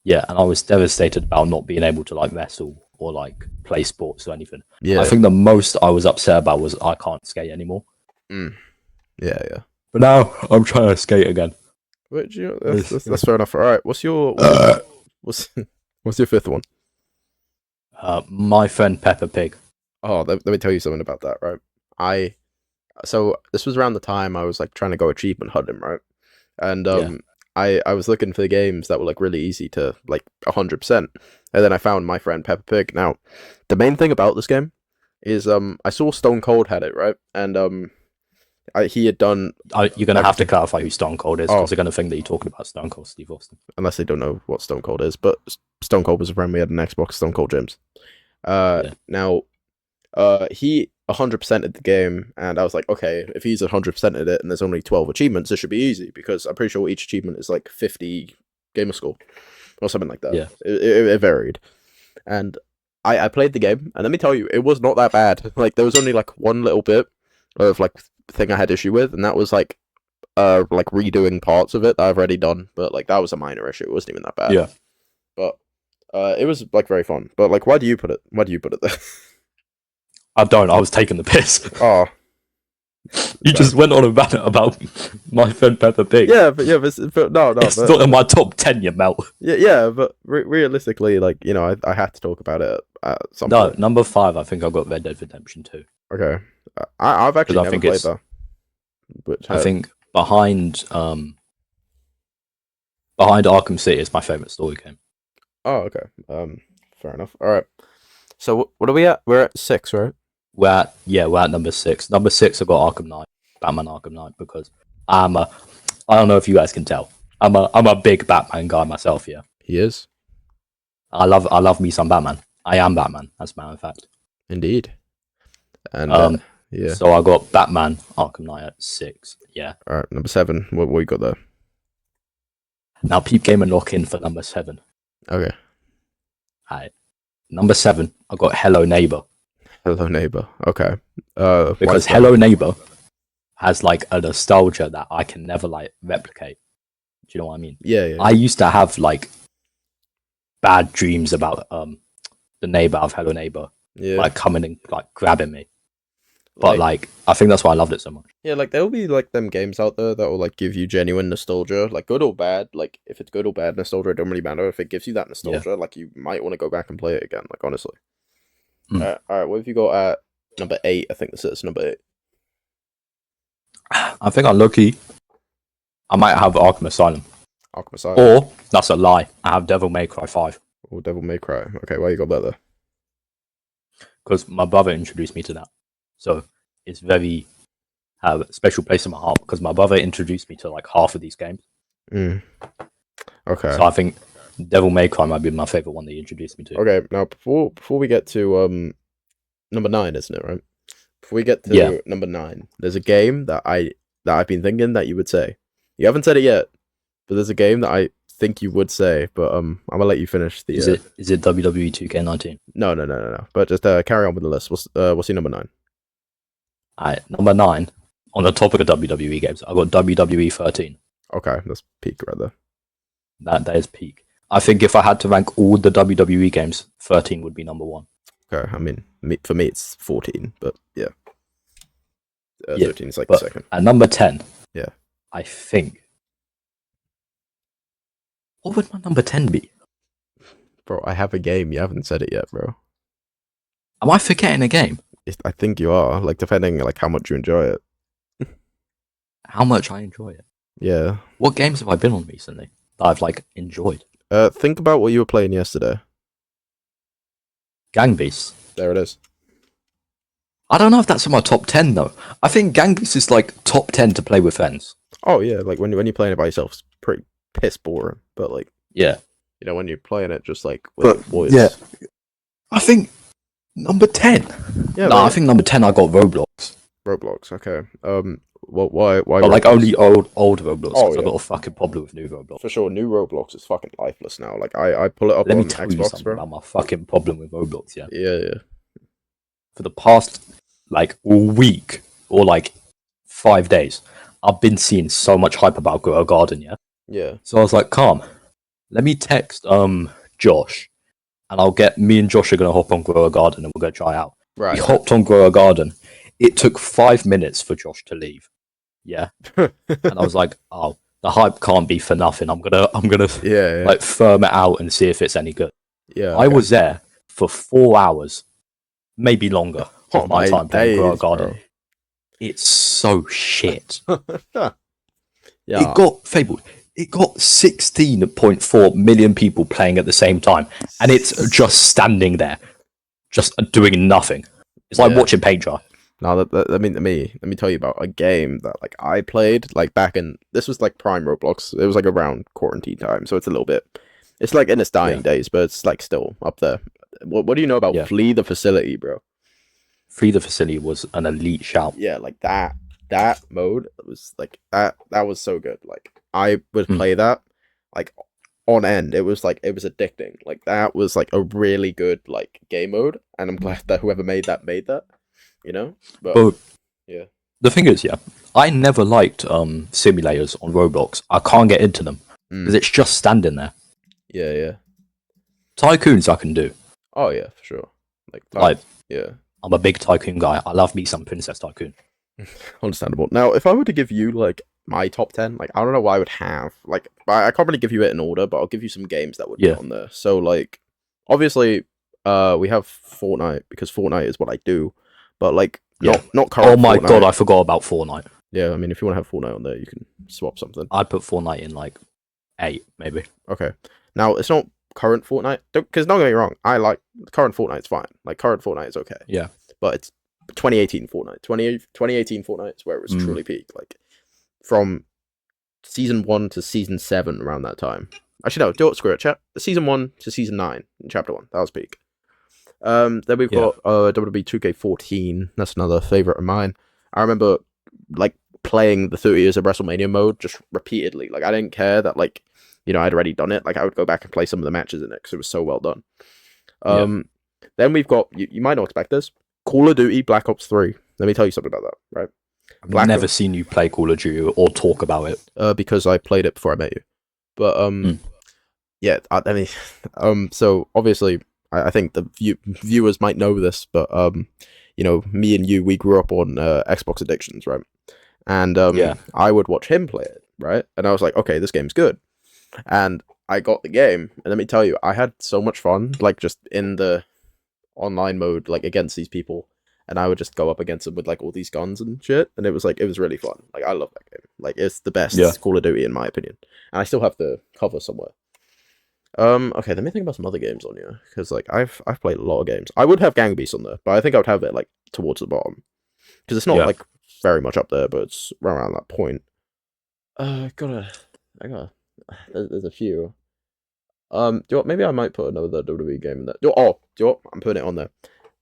Yeah, and I was devastated about not being able to like wrestle or like play sports or anything. Yeah. I think the most I was upset about was I can't skate anymore. Yeah. But now I'm trying to skate again. But that's fair enough. All right, what's your 5th one? My Friend Peppa Pig. Oh, let me tell you something about that, right? So this was around the time I was like trying to go achievement hunting, right? And I was looking for the games that were like really easy to like 100%, and then I found My Friend Peppa Pig. Now, the main thing about this game is I saw Stone Cold had it, right? And he had done. You're gonna have to clarify who Stone Cold is, because they're gonna think that you're talking about Stone Cold Steve Austin, unless they don't know what Stone Cold is. But Stone Cold was a friend we had an Xbox, Stone Cold James. Now, he 100%ed the game, and I was like, okay, if he's 100%ed it and there's only 12 achievements, it should be easy, because I'm pretty sure each achievement is like 50 gamer score or something like that. Yeah, it varied, and I played the game, and let me tell you, it was not that bad. Like, there was only like one little bit of like thing I had issue with, and that was like redoing parts of it that I've already done, but like that was a minor issue. It wasn't even that bad. Yeah, but it was like very fun. But like, why do you put it there? I don't. I was taking the piss. Oh, you just went on about My Friend Peppa Pig. Yeah, but no, it's not in my top 10, you melt. Yeah, but realistically, like, I had to talk about it at some point. Number 5, I think I got Red Dead Redemption 2. Okay, I've actually I never think played it's- that. Which I think behind Arkham City is my favorite story game. Oh, okay. Fair enough. All right. So what are we at? We're at 6, right? We're at number 6. Number 6, I got Arkham Knight, Batman Arkham Knight, because I don't know if you guys can tell, I'm a big Batman guy myself. Yeah, He is. I love me some Batman. I am Batman, as a matter of fact. Indeed. And yeah. So I got Batman Arkham Knight at 6. Yeah. All right, number 7. What you got there? Now, Peep Game and lock in for number 7. Okay. Alright. Number 7, I got Hello Neighbor. Hello Neighbor. Okay. Because Hello Neighbor has like a nostalgia that I can never like replicate. Do you know what I mean? Yeah. I used to have like bad dreams about the neighbor of Hello Neighbor, Yeah. like coming and like grabbing me. But like I think that's why I loved it so much. Yeah, like there'll be like them games out there that will like give you genuine nostalgia, like good or bad. Like if it's good or bad nostalgia, it don't really matter. If it gives you that nostalgia, like you might want to go back and play it again. Like honestly. All right, what have you got at number 8? I think this is number 8. I think I'm lucky. I might have Arkham Asylum. Arkham Asylum. Or that's a lie. I have Devil May Cry 5. Or Devil May Cry. Okay, why you got that there? Because my brother introduced me to that. So it's very have a special place in my heart because my brother introduced me to like half of these games. Okay. So I think Devil May Cry might be my favorite one that you introduced me to. Okay, now before we get to number 9, isn't it, right? Before we get to number 9, there's a game that I've been thinking that you would say. You haven't said it yet, but there's a game that I think you would say, but I'm gonna let you finish the. Is it WWE 2K19? No. But just carry on with the list. What's your number 9? Alright, number 9. On the topic of WWE games, I got WWE 13. Okay, that's peak right there. That is peak. I think if I had to rank all the WWE games, 13 would be number 1. Okay, I mean, for me it's 14, but yeah. 13 is like the but second. At number 10, yeah, I think. What would my number 10 be? Bro, I have a game. You haven't said it yet, bro. Am I forgetting a game? I think you are, like, depending like how much you enjoy it. How much I enjoy it. Yeah. What games have I been on recently that I've like enjoyed? Think about what you were playing yesterday. Gang Beasts. There it is. I don't know if that's in my top 10 though. I think Gang Beasts is like top 10 to play with friends. Oh yeah, like when you're playing it by yourself, it's pretty piss boring. But like, yeah, you know, when you're playing it just like with boys. Yeah, I think number 10. Yeah, no, I think number 10 I got Roblox. Roblox, okay. Why? But like only old Roblox. Oh, I've got a fucking problem with new Roblox. For sure, new Roblox is fucking lifeless now. Like I pull it up Let on me tell you Xbox, something bro. about my fucking problem with Roblox. Yeah. Yeah. For the past like week or like 5 days, I've been seeing so much hype about Grow a Garden. Yeah. Yeah. So I was like, calm. Let me text Josh, and me and Josh are gonna hop on Grow a Garden and we're gonna try out. Right. We hopped on Grow a Garden. It took 5 minutes for Josh to leave. Yeah. And I was like, oh, the hype can't be for nothing. I'm gonna like firm it out and see if it's any good. Yeah. I was there for 4 hours, maybe longer, of my time playing Grow a Garden. Bro. It's so shit. Yeah. It got Fabled. It got 16.4 million people playing at the same time, and it's just standing there, just doing nothing. It's like watching paint dry. Now, let me tell you about a game that like I played like back in, this was like prime Roblox. It was like around quarantine time, so it's a little bit, it's like in its dying days, but it's like still up there. What do you know about Flee the Facility, bro? Flee the Facility was an elite shout. Yeah, like that mode was like that was so good. Like I would play that like on end. It was addicting. Like that was like a really good like game mode, and I'm glad that whoever made that, you know. But yeah, the thing is, I never liked simulators on Roblox. I can't get into them because it's just standing there. Yeah. Tycoons I can do. Oh yeah, for sure. Like yeah, I'm a big Tycoon guy. I love me some Princess Tycoon. Understandable. Now, if I were to give you like my top 10, like I don't know what I would have. Like I can't really give you it in order, but I'll give you some games that would be on there. So like, obviously, we have Fortnite because Fortnite is what I do. But like Yeah. Not current. Oh my Fortnite. god, I forgot about Fortnite. Yeah, I mean, if you want to have Fortnite on there, you can swap something. I'd put Fortnite in like 8, maybe. Okay. Now it's not current Fortnite, because don't get me wrong, I like current Fortnite's fine. Like current Fortnite is okay. Yeah. But it's 2018 Fortnite. 2018 Fortnite is where it was truly peak. Like from season 1 to season 7 around that time. Actually, no, do it. Screw it. Season 1 to season 9 in chapter 1. That was peak. Then we've got WWE 2K14. That's another favorite of mine. I remember like playing the 30 years of WrestleMania mode just repeatedly. Like I didn't care that like I'd already done it. Like I would go back and play some of the matches in it because it was so well done. Then we've got you might not expect this, Call of Duty Black Ops 3. Let me tell you something about that. Right. I've never seen you play Call of Duty or talk about it. Because I played it before I met you. But yeah, I mean, so obviously, I think the viewers might know this, but me and you, we grew up on Xbox Addictions, right? And I would watch him play it, right? And I was like, okay, this game's good. And I got the game, and let me tell you, I had so much fun, like just in the online mode, like against these people. And I would just go up against them with like all these guns and shit, and it was really fun. Like I love that game. Like it's the best Call of Duty in my opinion, and I still have the cover somewhere. Okay, let me think about some other games on here, because like I've played a lot of games. I would have Gang Beasts on there, but I think I would have it like towards the bottom, because it's not like very much up there, but it's around that point. I gotta. There's a few. Do you know what? Maybe I might put another WWE game in there. Do you know what? I'm putting it on there.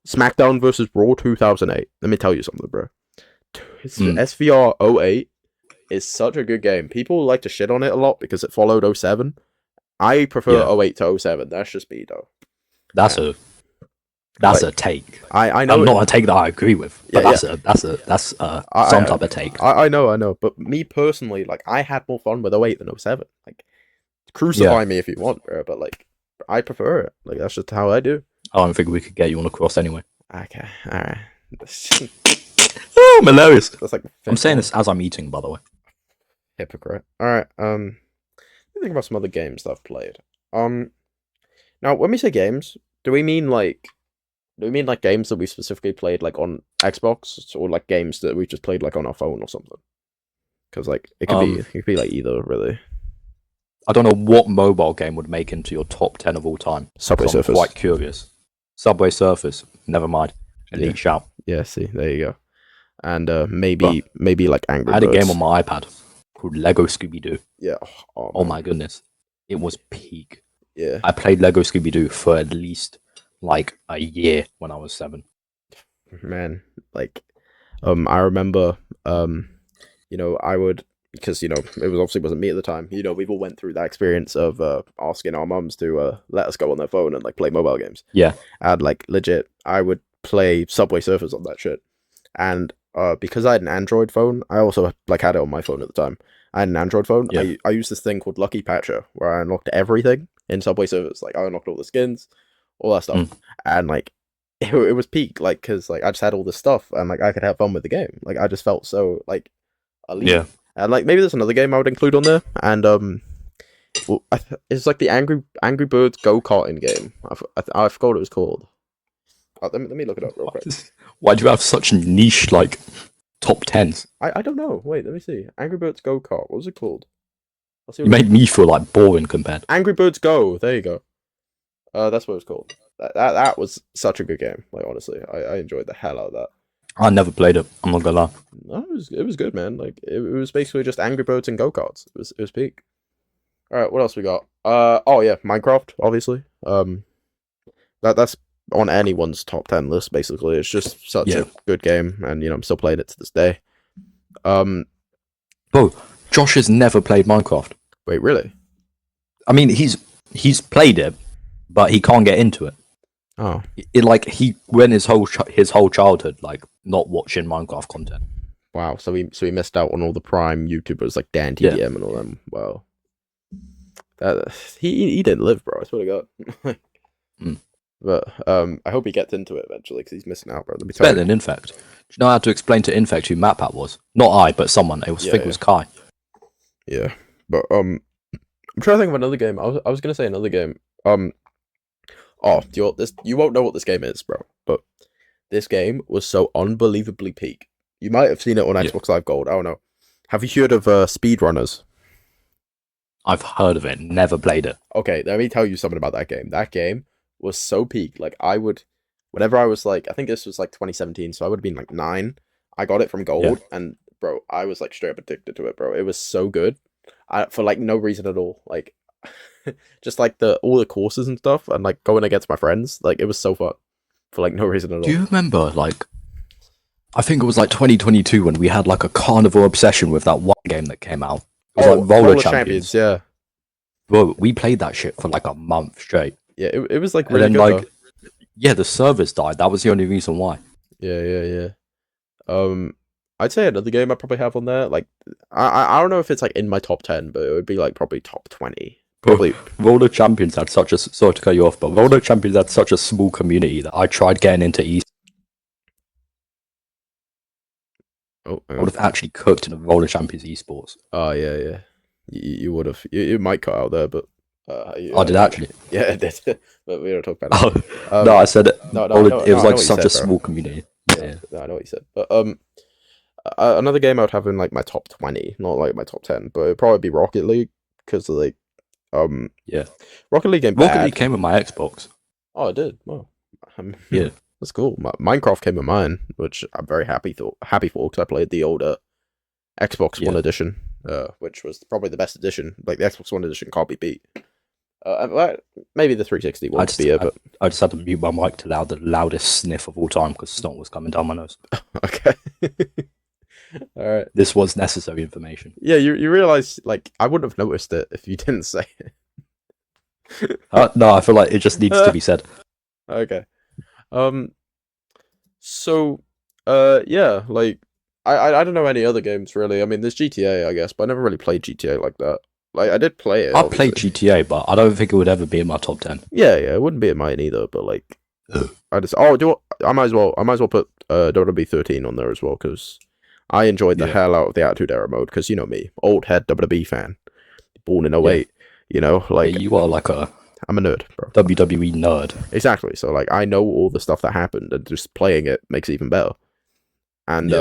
SmackDown versus Raw 2008. Let me tell you something, bro. SVR 08 is such a good game. People like to shit on it a lot because it followed 07. I prefer 08 to 07. That's just me, though. That's a take. I know. I'm not a take that I agree with, but that's some type of take. I know. But me personally, like, I had more fun with 08 than 07. Like, crucify me if you want, bro. But like, I prefer it. Like, that's just how I do. I don't think we could get you on a cross anyway. Okay, alright. Oh, I'm hilarious. That's like I'm saying this as I'm eating, by the way. Hypocrite. Alright, let me think about some other games that I've played. Now when we say games, do we mean like games that we specifically played like on Xbox, or like games that we just played like on our phone or something? Because like it could be like either, really. I don't know what mobile game would make into your top 10 of all time. Subway Surfers. I'm quite curious. Subway Surfers. Never mind. Elite shout. Yeah, see, there you go. And maybe like Angry Birds. I had a game on my iPad called Lego Scooby-Doo. Yeah. Oh my goodness. It was peak. Yeah. I played Lego Scooby-Doo for at least like a year when I was 7. Man, like, I remember, I would, because, it wasn't me at the time. We've all went through that experience of asking our mums to let us go on their phone and like play mobile games. Yeah. And like legit, I would play Subway Surfers on that shit. And because I had an Android phone, I also like had it on my phone at the time. I had an Android phone. Yeah. I used this thing called Lucky Patcher, where I unlocked everything in Subway Surfers. Like I unlocked all the skins, all that stuff, and like it was peak. Like because like I just had all this stuff, and like I could have fun with the game. Like I just felt so like elite. Yeah. And like maybe there's another game I would include on there, and it's like the Angry Birds go-karting game. I forgot what it was called. Let me look it up real quick. Why do you have such niche like top 10s? I don't know. Wait, let me see. Angry Birds Go-Kart. What was it called? You made me feel like boring compared. Angry Birds Go. There you go. That's what it was called. That was such a good game. Like honestly, I enjoyed the hell out of that. I never played it. I'm not gonna lie. No, it was good, man. Like it was basically just Angry Birds and go-karts. It was peak. All right, what else we got? Oh yeah, Minecraft, obviously. That's on anyone's top 10 list. Basically, it's just such a good game, and I'm still playing it to this day. Bro, Josh has never played Minecraft. Wait, really? I mean, he's played it, but he can't get into it. Oh, He went his whole childhood like not watching Minecraft content. Wow, so he missed out on all the prime YouTubers like Dan TDM and all them. Wow, he didn't live, bro. I swear to God. But I hope he gets into it eventually because he's missing out, bro. It's better than Infect. Do you know how to explain to Infect who MatPat was? Not I, but someone. I think it was Kai. Yeah, but I'm trying to think of another game. I was gonna say another game. Oh, you won't know what this game is, bro. But this game was so unbelievably peak. You might have seen it on Xbox Live Gold. I don't know. Have you heard of speedrunners? I've heard of it, never played it. Okay, let me tell you something about that game. That game was so peak. Like, whenever I was like, I think this was like 2017, so I would have been like 9. I got it from Gold, and bro, I was like straight up addicted to it, bro. It was so good. For like no reason at all. Like, just like all the courses and stuff, and like going against my friends. Like, it was so fun for like no reason at all. Do you remember, like, I think it was like 2022 when we had like a carnival obsession with that one game that came out. It was like Roller Champions. Yeah. Bro, we played that shit for like a month straight. Yeah, it was like really good. Yeah, the servers died. That was the only reason why. Yeah. I'd say another game I probably have on there. Like, I don't know if it's like in my top 10, but it would be like probably top 20. Probably. Roller Champions had such a sorry to cut you off, but Roller Champions had such a small community that I tried getting into East. Oh, I would have actually cooked in a Roller Champions esports. Oh yeah. You would have. You might cut out there, but I did actually. Yeah, it did. But we don't talk about it. No, I said it. No, it was like such a small community. Yeah. No, I know what you said. But another game I would have in like my top 20, not like my top 10, but it'd probably be Rocket League because like yeah, Rocket League game. Rocket League came with my Xbox. Oh, it did. Well, yeah, that's cool. Minecraft came with mine, which I'm very happy for because I played the older Xbox One edition, which was probably the best edition. Like the Xbox One edition can't be beat. Maybe the 360 one would be it, but I just had to mute my mic to allow the loudest sniff of all time because snot was coming down my nose. Okay. All right. This was necessary information. Yeah, you realize like I wouldn't have noticed it if you didn't say it. No, I feel like it just needs to be said. Okay. So, yeah, like I don't know any other games really. I mean, there's GTA, I guess, but I never really played GTA like that. Like I did play it. I played GTA, but I don't think it would ever be in my top 10. Yeah, it wouldn't be in mine either. But like, I might as well put WWE 13 on there as well because I enjoyed the hell out of the Attitude Era mode because you know me, old head WWE fan, born in 08. You know, like you are like I'm a nerd, bro. WWE nerd. Exactly. So like I know all the stuff that happened, and just playing it makes it even better. And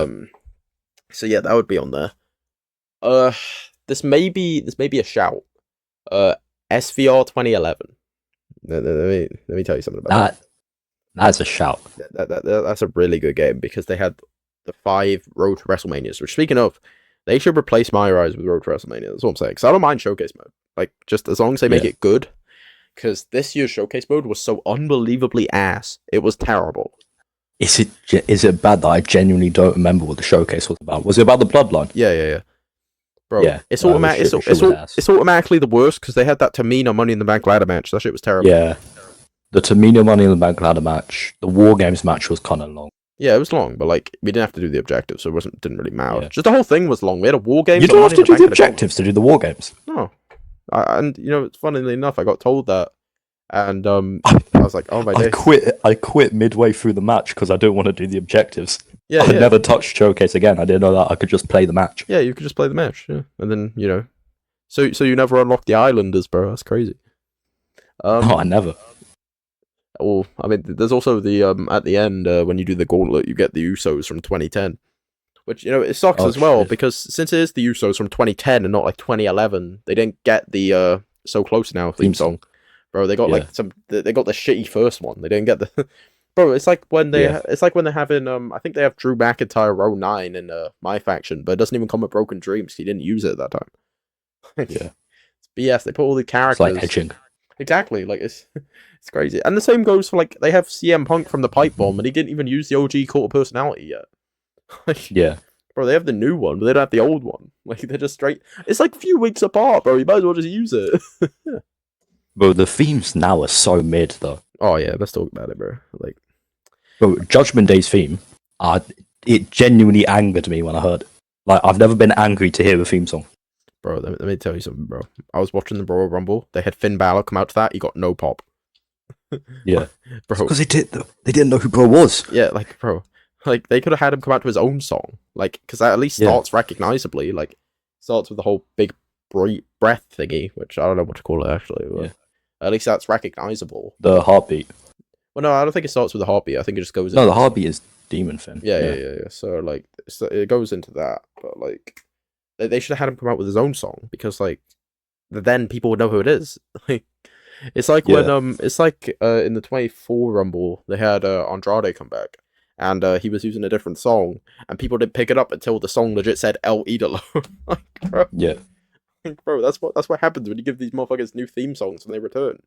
so yeah, that would be on there. This may be a shout. SVR 2011. Let me tell you something about that. That's a shout. That's a really good game because they had the 5 Road to WrestleManias. Which, speaking of, they should replace My Rise with Road to WrestleMania. That's what I'm saying. Because I don't mind Showcase mode. Like, just as long as they make it good. Because this year's Showcase mode was so unbelievably ass. It was terrible. Is it bad that I genuinely don't remember what the Showcase was about? Was it about the Bloodline? Yeah. Bro, yeah, it's automatically the worst because they had that Tamina Money in the Bank ladder match. That shit was terrible. Yeah. The Tamina Money in the Bank ladder match, the War Games match was kind of long. Yeah, it was long, but like we didn't have to do the objectives, so it didn't really matter. Yeah. Just the whole thing was long. We had a War Game. You don't have to do the objectives to do the War Games. No, and you know, funnily enough, I got told that, and I was like, "Oh my days!" I quit midway through the match because I don't want to do the objectives. Yeah, I never touched Showcase again. I didn't know that I could just play the match. Yeah, you could just play the match. Yeah, and then you know, so you never unlocked the Islanders, bro. That's crazy. No, I never. Well, I mean, there's also the at the end when you do the gauntlet, you get the Usos from 2010, which you know it sucks as well because since it is the Usos from 2010 and not like 2011, they didn't get the So Close Now theme song, bro. They got like they got the shitty first one. They didn't get the bro. It's like when they it's like when they're having I think they have Drew McIntyre row 9 in my faction, but it doesn't even come with Broken Dreams. He didn't use it at that time. Yeah, it's BS. They put all the characters. It's like edging. Exactly, like it's crazy, and the same goes for like they have CM Punk from the Pipe Bomb, and he didn't even use the OG Cult of Personality yet. Like, yeah, bro, they have the new one, but they don't have the old one. Like they're just straight. It's like a few weeks apart, bro. You might as well just use it. Bro, the themes now are so mid, though. Oh yeah, let's talk about it, bro. Like, bro, Judgment Day's theme, it genuinely angered me when I heard it. Like, I've never been angry to hear the theme song. Bro, let me tell you something, bro. I was watching the Royal Rumble. They had Finn Balor come out to that. He got no pop. Yeah, bro. Because they didn't know who bro was. Yeah, like, bro, like they could have had him come out to his own song, like, because that at least starts recognizably. Like, starts with the whole big breath thingy, which I don't know what to call it actually. But at least that's recognizable. The heartbeat. Well, no, I don't think it starts with a heartbeat. I think it just goes. No, the heartbeat is demon thing. Yeah. So like, it goes into that, but like, they should have had him come out with his own song because like, then people would know who it is. Like, it's like when it's like in the 24 Rumble they had Andrade come back, and he was using a different song, and people didn't pick it up until the song legit said El Idolo. Like, bro, Yeah. like, bro, that's what happens when you give these motherfuckers new theme songs when they return.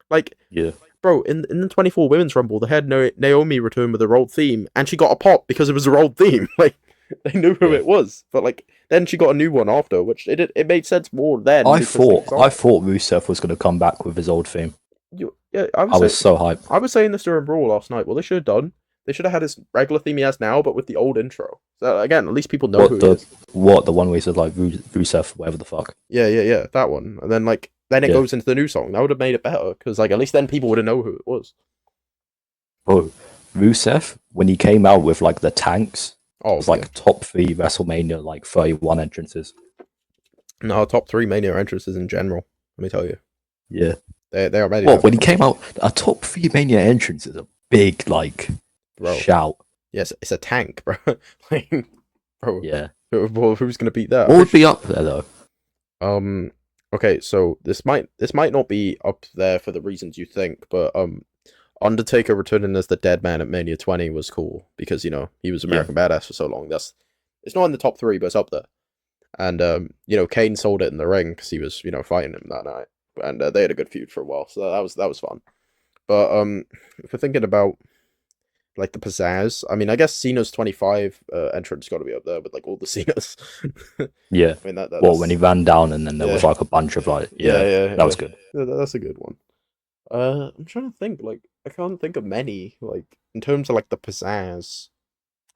Like, Yeah. bro, in the 24 Women's Rumble, they had Naomi return with her old theme, and she got a pop because it was her old theme. Like, they knew who it was, but like, then she got a new one after, which it made sense more then. I thought Rusev was going to come back with his old theme. I was so hyped. I was saying this during Brawl last night. Well, they should have done. They should have had his regular theme he has now, but with the old intro. So again, at least people know who he is. What, the one where he says like Rusev, whatever the fuck. Yeah, that one. And then like it goes into the new song. That would have made it better because like at least then people would have known who it was. Oh, Rusev when he came out with like the tanks. It was like top 3 WrestleMania like 31 entrances. No, top 3 Mania entrances in general. Let me tell you. Yeah, they are ready. Well, when he came out, a top 3 Mania entrance is a big like shout. Yes, it's a tank, bro. Like, bro. Yeah. Who's gonna beat that? What would be up there though? Okay, so this might not be up there for the reasons you think, but Undertaker returning as the dead man at Mania 20 was cool because he was American Badass for so long. It's not in the top 3, but it's up there. And Kane sold it in the ring because he was fighting him that night, and they had a good feud for a while, so that was fun. But if we're thinking about like the pizzazz, I mean, I guess Cena's 25 entrance got to be up there with like all the Cenas. Yeah. I mean when he ran down and then there was like a bunch of like that was good. Yeah, that's a good one. I'm trying to think, like, I can't think of many, like, in terms of, like, the pizzazz.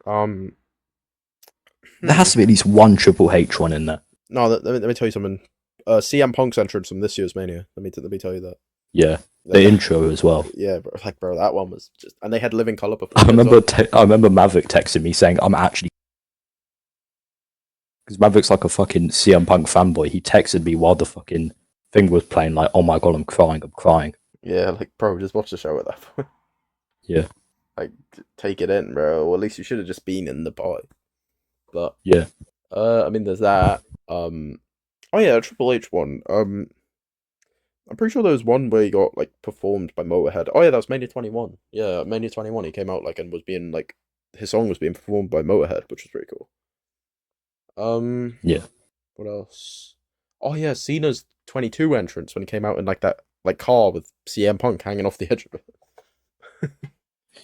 There has to be at least one Triple H one in there. No, let me tell you something. CM Punk's entrance from this year's Mania. Let me tell you that. Yeah, the intro as well. Yeah, bro, that one was just... And they had Living Colour before. I remember Maverick texting me saying, I'm actually... Because Maverick's like a fucking CM Punk fanboy. He texted me while the fucking thing was playing, like, oh my god, I'm crying. Yeah, like, bro, just watch the show at that point. Yeah. Like, take it in, bro. Or at least you should have just been in the party. But, yeah. I mean, there's that. Oh yeah, a Triple H one. I'm pretty sure there was one where he got, like, performed by Motorhead. Oh yeah, that was Mania 21. Yeah, Mania 21, he came out, like, and was being, like, his song was being performed by Motorhead, which was pretty cool. Yeah. What else? Oh yeah, Cena's 22 entrance when he came out in, like, that like car with CM Punk hanging off the edge of it.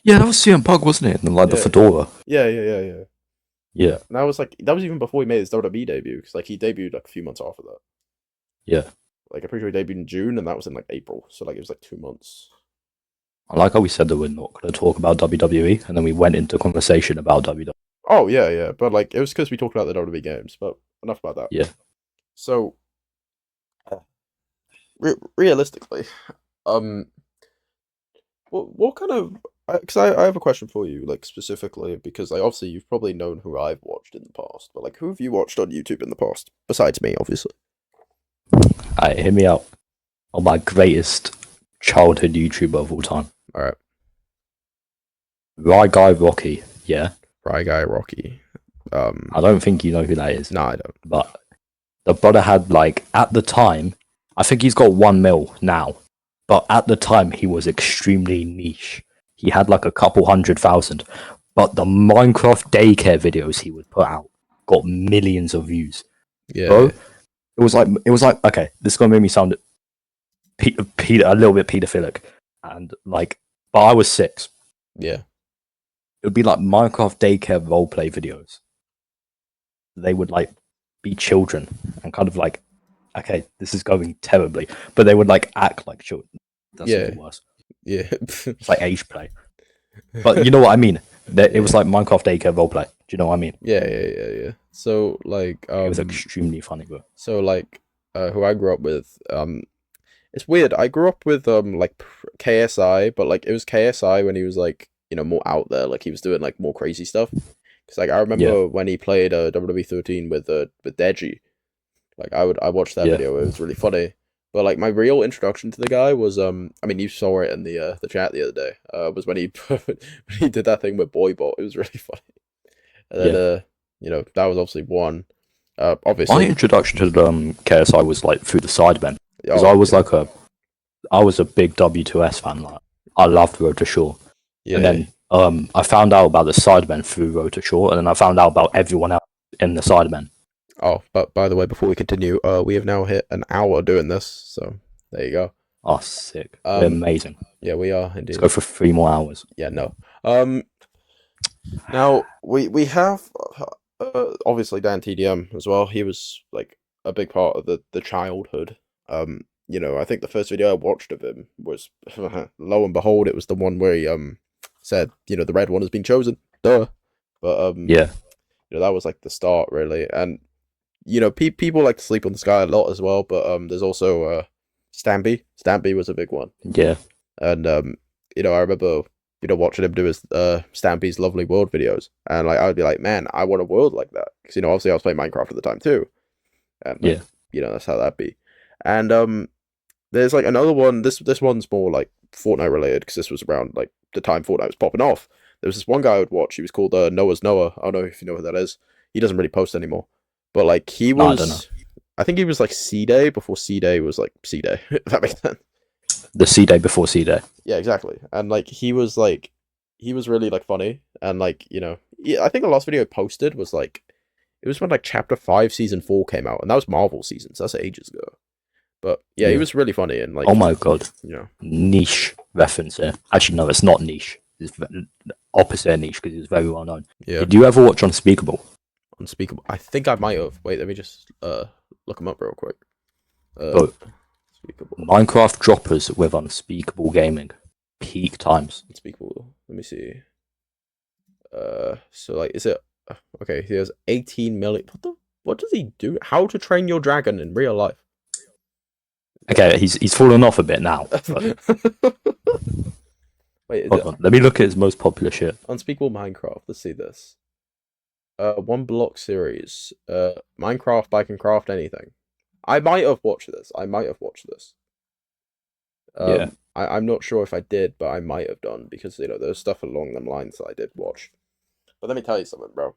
Yeah, that was CM Punk, wasn't it? And like the fedora. Yeah. Yeah. And that was even before he made his WWE debut, because like he debuted like a few months after that. Yeah. Like I'm pretty sure he debuted in June, and that was in like April, so like it was like 2 months. I like how we said that we're not going to talk about WWE, and then we went into conversation about WWE. Oh yeah, but like it was because we talked about the WWE games, but enough about that. Yeah. So. Realistically, what kind of? Because I have a question for you, like specifically, because like obviously you've probably known who I've watched in the past, but like who have you watched on YouTube in the past besides me, obviously? Alright, hear me out. On my greatest childhood YouTuber of all time. All right, Rye Guy Rocky. Yeah, Rye Guy Rocky. I don't think you know who that is. No, I don't. But the brother had like at the time. I think he's got 1 mil now, but at the time he was extremely niche. He had like a couple 100,000, but the Minecraft daycare videos he would put out got millions of views. Yeah, bro, it was like okay, this is gonna make me sound a little bit pedophilic, and like, but I was 6. Yeah, it would be like Minecraft daycare roleplay videos. They would like be children and kind of like. Okay, this is going terribly, but they would like act like children. That's even worse. Yeah, it's like age play. But you know what I mean? It was like Minecraft daycare roleplay. Do you know what I mean? Yeah. So like, it was extremely funny, bro. So like, who I grew up with, it's weird. I grew up with like KSI, but like it was KSI when he was like more out there, like he was doing like more crazy stuff. Because like I remember when he played WWE 13 with Deji. Like I watched that video. It was really funny. But like my real introduction to the guy was I mean you saw it in the chat the other day. Was when he when he did that thing with Boybot. It was really funny. And then you know, that was obviously one. Obviously My introduction to the KSI was like through the Sidemen. Because oh, I was like I was a big W2S fan. Like I loved Road to Shore. yeah, And then I found out about the Sidemen through Road to Shore, and then I found out about everyone else in the Sidemen. Oh, but by the way, before we continue, we have now hit an hour doing this, so there you go. Oh, sick! We're amazing. Yeah, we are indeed. Let's go for 3 more hours. Yeah, no. Now we have obviously Dan TDM as well. He was like a big part of the childhood. You know, I think the first video I watched of him was lo and behold, it was the one where he said, you know, the red one has been chosen. Duh. But yeah, you know, that was like the start really, and you know, people like to sleep on the sky a lot as well, but there's also Stampy. Stampy was a big one. Yeah. And you know, I remember, you know, watching him do his Stampy's Lovely World videos, and like I'd be like, man, I want a world like that, because you know, obviously I was playing Minecraft at the time too, and like, yeah, you know, that's how that'd be. And there's like another one. This one's more like Fortnite related, because this was around like the time Fortnite was popping off. There was this one guy I would watch. He was called Noah's Noah. I don't know if you know who that is. He doesn't really post anymore. But like he was, I don't know. I think he was like C-Day before C-Day was like C-Day. If that makes sense. The C-Day before C-Day. Yeah, exactly. And like he was really like funny, and like, you know, I think the last video I posted was like, it was when like Chapter 5 Season 4 came out, and that was Marvel seasons. That's ages ago. But yeah, he was really funny, and like, oh my god, you know, niche reference here. Actually, no, it's not niche. It's opposite niche, because it's very well known. yeah. Did you ever watch Unspeakable? Unspeakable. I think I might have. Wait, let me just look him up real quick. Unspeakable. Minecraft droppers with Unspeakable Gaming. Peak times. Unspeakable. Let me see. So like, is it okay? He has 18 million. What does he do? How to Train Your Dragon in real life? Okay, he's fallen off a bit now. Wait, Hold on, let me look at his most popular shit. Unspeakable Minecraft. Let's see this. One block series. Minecraft, Bike and Craft, anything. I might have watched this. Yeah. I'm not sure if I did, but I might have done, because you know there's stuff along them lines that I did watch. But let me tell you something, bro.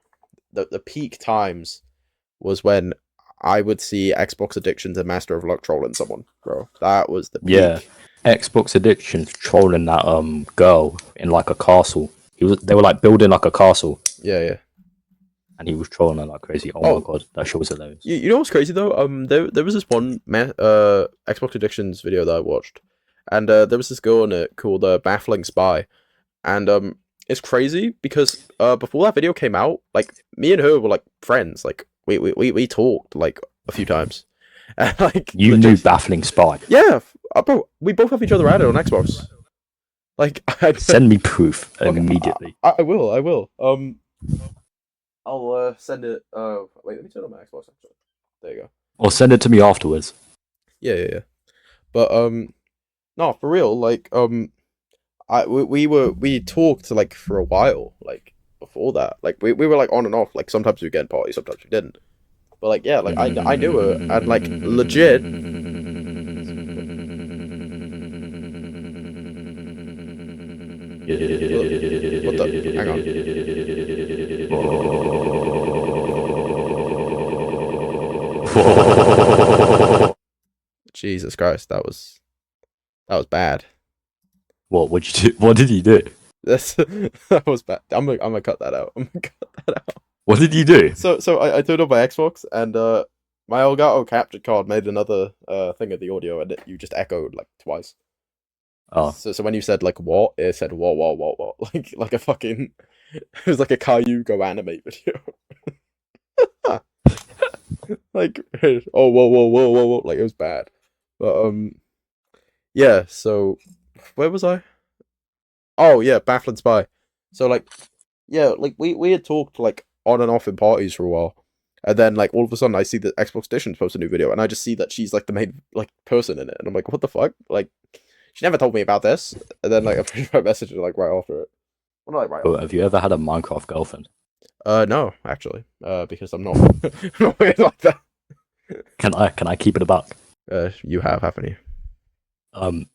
The peak times was when I would see Xbox Addiction to Master of Luck trolling someone, bro. That was the peak. Yeah. Xbox Addiction trolling that girl in like a castle. They were like building like a castle. Yeah. And he was trolling her like crazy. Oh my god, that show was hilarious. You know what's crazy though? There was this one Xbox Addictions video that I watched, and there was this girl in it called Baffling Spy, and it's crazy because before that video came out, like me and her were like friends. Like we talked like a few times, and like you knew Baffling Spy. Yeah, bro. We both have each other added on Xbox. Like, send me proof immediately. I will. I'll send it. Wait, let me turn on my Xbox. Actually. There you go. Or send it to me afterwards. Yeah. But no, for real. Like we talked like for a while. Like before that, like we were like on and off. Like sometimes we get in parties, sometimes we didn't. But like yeah, like I knew her, and like legit. What the? Hang on. Jesus Christ, that was bad. What? What'd you do? What did you do? That was bad. I'm gonna cut that out. What did you do? So I turned on my Xbox, and my Elgato capture card made another thing of the audio, and you just echoed like twice. Oh. So when you said like what, it said what, like a fucking, it was like a Caillou Go animate video. Like oh whoa, like it was bad. But yeah. So where was I? Oh yeah, Baffling Spy. So like yeah, like we had talked like on and off in parties for a while. And then, like, all of a sudden, I see that Xbox Editions post a new video, and I just see that she's, like, the main, like, person in it. And I'm like, what the fuck? Like, she never told me about this. And then, like, I messaged her, like, right after it. Well, not, like, right after. Have you ever had a Minecraft girlfriend? No, actually. Because I'm not, I'm not weird like that. Can I keep it a buck? You have, haven't you?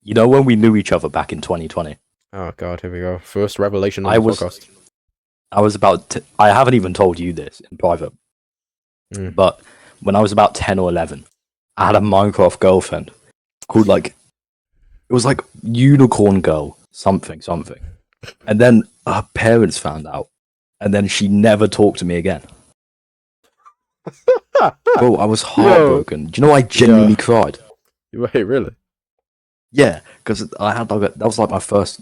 You know when we knew each other back in 2020? Oh god, here we go. First revelation on I the was- podcast. I was about I haven't even told you this in private, but when I was about 10 or 11, I had a Minecraft girlfriend called it was like Unicorn Girl, something. And then her parents found out, and then she never talked to me again. Bro, I was heartbroken. Do you know I genuinely cried? Wait, really? Yeah, because I had that was like my first,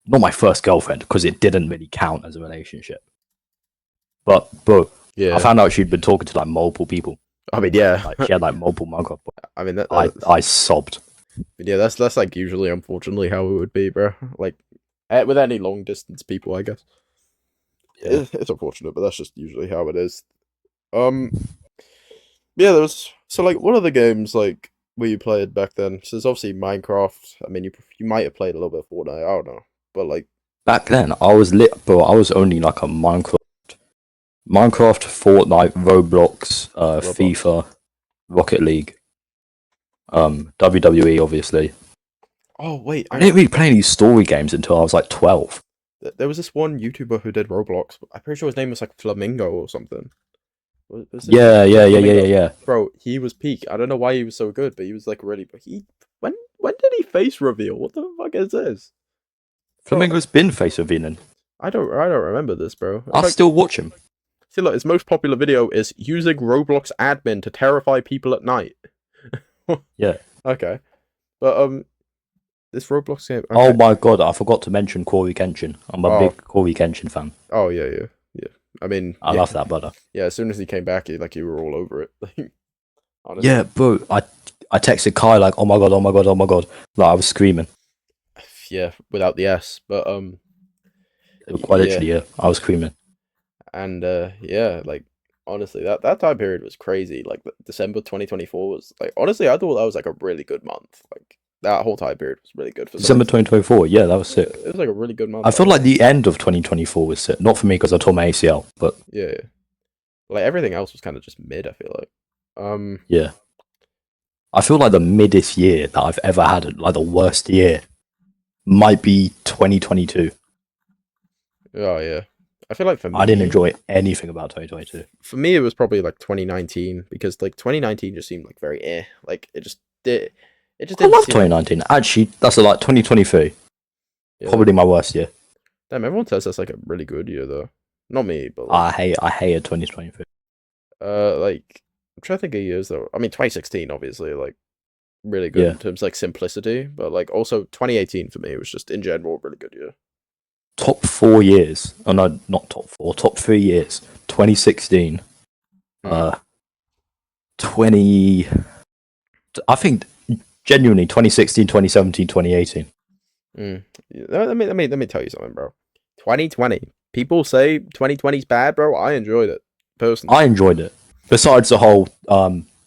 not my first girlfriend, because it didn't really count as a relationship. But bro, Yeah. I found out she'd been talking to like multiple people. I mean, yeah. Like she had like multiple Minecraft. I mean, I sobbed. yeah, that's like usually, unfortunately, how it would be, bro. Like, with any long distance people, I guess. Yeah. It's unfortunate, but that's just usually how it is. Yeah, there was like, what other games like were you played back then? So there's obviously Minecraft. I mean, you might have played a little bit of Fortnite. I don't know, but like Back then, I was lit, bro. I was only like a Minecraft, Fortnite, Roblox, FIFA, Rocket League, WWE, obviously. oh wait, I didn't really play any story games until I was like 12. there was this one YouTuber who did Roblox. I'm pretty sure his name was like Flamingo or something. Was it Yeah. Flamingo? Bro, he was peak. I don't know why he was so good, but he was like really. But when did he face reveal? What the fuck is this? Flamingo's been face revealing. I don't remember this, bro. I still watch him. See, look, his most popular video is using Roblox admin to terrify people at night. Yeah. Okay, but this Roblox game. Okay. Oh my god, I forgot to mention Corey Kenshin. I'm a big Corey Kenshin fan. Oh yeah. I mean, I love that brother. Yeah, as soon as he came back, you were all over it. Honestly. Yeah, bro. I texted Kai like, oh my god. Like I was screaming. Yeah, without the S, but Quite literally, yeah. I was screaming. And yeah, like honestly, that time period was crazy. Like December 2024 was like, honestly, I thought that was like a really good month. Like that whole time period was really good for December 2024. Yeah, that was sick. It was like a really good month. I feel like the end of 2024 was sick. Not for me because I tore my ACL, but yeah. Like everything else was kind of just mid. I feel like. Yeah. I feel like the middest year that I've ever had, like the worst year, might be 2022. Oh yeah. I feel like for me, I didn't enjoy anything about 2022. For me, it was probably like 2019 because like 2019 just seemed like very like it just did. It just. I love 2019. Actually, that's like 2023. Yeah. Probably my worst year. Damn, everyone says that's like a really good year though. Not me, but like, I hated 2023. Like I'm trying to think of years though. I mean, 2016 obviously like really good in terms of like simplicity, but like also 2018 for me was just in general a really good year. Top 4 years. Oh no, not top 4. Top 3 years. 2016. 20. I think genuinely 2016, 2017, 2018. Let me tell you something, bro. 2020. People say 2020's bad, bro. I enjoyed it personally. I enjoyed it. Besides the whole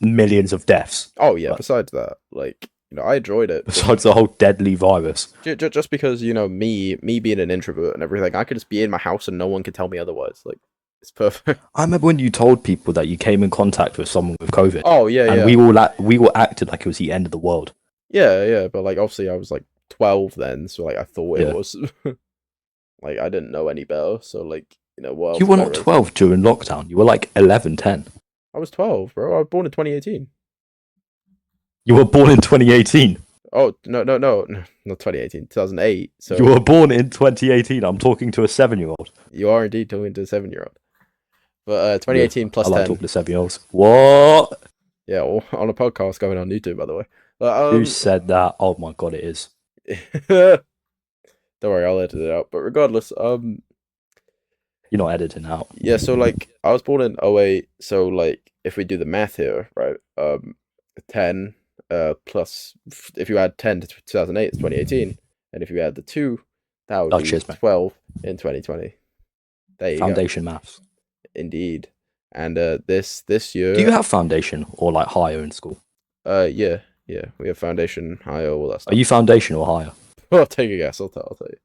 millions of deaths. Oh yeah. Besides that, like. I enjoyed it. Besides the whole deadly virus. Just because, me being an introvert and everything, I could just be in my house and no one could tell me otherwise. Like, it's perfect. I remember when you told people that you came in contact with someone with COVID. Oh, yeah, and we all acted like it was the end of the world. Yeah, but, like, obviously I was, like, 12 then, so, like, I thought it was. Like, I didn't know any better, so, like, what You were not 12 during lockdown. You were, like, 11, 10. I was 12, bro. I was born in 2018. You were born in 2018. Oh, no, not 2018, 2008. So you were born in 2018. I'm talking to a 7-year-old. You are indeed talking to a 7-year-old. But 2018 plus 10. I like talking to 7-year-olds. What? Yeah, on a podcast going on YouTube, by the way. But, who said that? Oh my god, it is. Don't worry, I'll edit it out. But regardless, you're not editing out. Yeah, so like I was born in 08, so like if we do the math here, right? 10 plus, if you add 10 to 2008, it's 2018, and if you add the 2, that would be 12 in 2020. There you Foundation go. Maths. Indeed. And this year, do you have foundation or like higher in school? Yeah, we have foundation, higher, all that stuff. Are you foundation or higher? I'll take a guess. I'll tell you.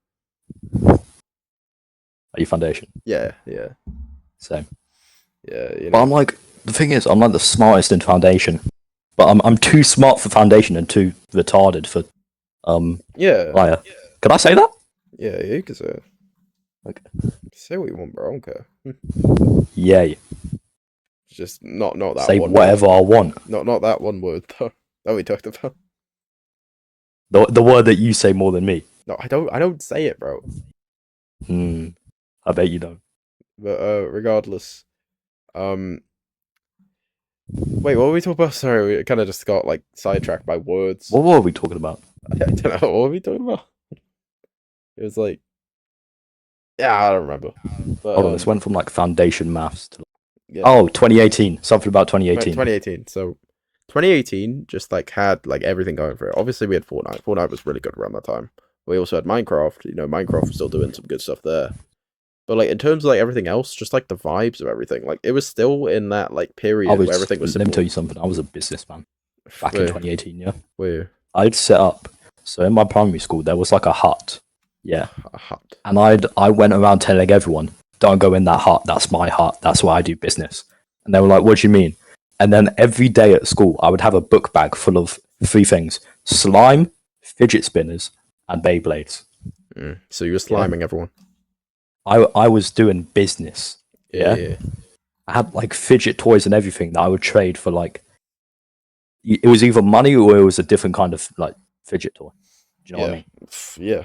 Are you foundation? Yeah. Same. Yeah, But I'm like, the thing is, I'm like the smartest in foundation. But I'm too smart for foundation and too retarded for Yeah. liar. Can I say that? Yeah, you can say it. Okay. Say what you want, bro. I don't care. Yeah. Just not that Say one whatever I want. word. Not that one word though. That we talked about. The word that you say more than me. No, I don't say it, bro. I bet you don't. But regardless. Wait, what were we talking about? Sorry, we kind of just got like sidetracked by words. What were we talking about? I don't know. What were we talking about? It was like, yeah, I don't remember. But, Hold on, this went from like foundation maths to yeah, 2018. Something about 2018. 2018. So 2018 just like had like everything going for it. Obviously, we had Fortnite. Fortnite was really good around that time. We also had Minecraft. You know, Minecraft was still doing some good stuff there. But like in terms of like everything else, just like the vibes of everything, like it was still in that like period where everything was simple. Let me tell you something. I was a businessman back in 2018. Yeah, Where I'd set up. So in my primary school, there was like a hut. Yeah, a hut. And I went around telling everyone, "Don't go in that hut. That's my hut. That's where I do business." And they were like, "What do you mean?" And then every day at school, I would have a book bag full of 3 things: slime, fidget spinners, and Beyblades. So you were sliming everyone. I was doing business. Yeah. I had like fidget toys and everything that I would trade for like. It was either money or it was a different kind of like fidget toy. Do you know what I mean? Yeah.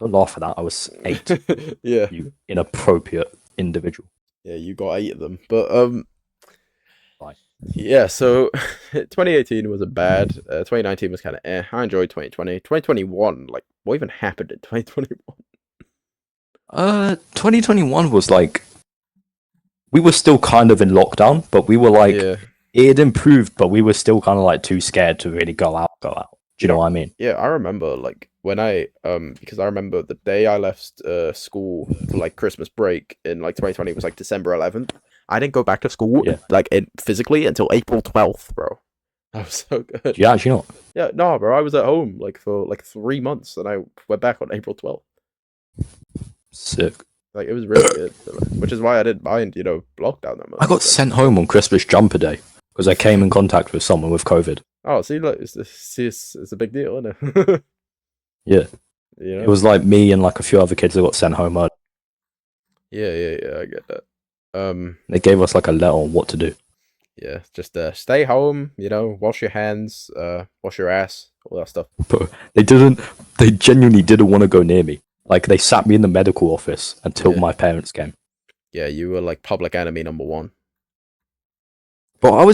Don't laugh at that. I was 8. Yeah. You inappropriate individual. Yeah, you got 8 of them. But Bye. Yeah, so 2018 wasn't bad. 2019 was kind of eh. I enjoyed 2020. 2021, like what even happened in 2021? 2021 was like we were still kind of in lockdown, but we were like it had improved, but we were still kind of like too scared to really go out. Do you know what I mean? Yeah, I remember like when I because I remember the day I left school for like Christmas break in like 2020 was like December 11th. I didn't go back to school like physically until April 12th, bro. That was so good. Yeah, actually not. Yeah, no, bro. I was at home like for like 3 months, and I went back on April 12th. Sick. Like it was really good, which is why I didn't mind, lockdown that much. I got sent home on Christmas jumper day because I came in contact with someone with COVID. Oh, see, like it's a big deal, isn't it? Yeah. It was like me and like a few other kids that got sent home early. Yeah, I get that. They gave us like a letter on what to do. Yeah, just stay home, wash your hands, wash your ass, all that stuff. But they genuinely didn't want to go near me. Like they sat me in the medical office until my parents came. Yeah, you were like public enemy number 1. But I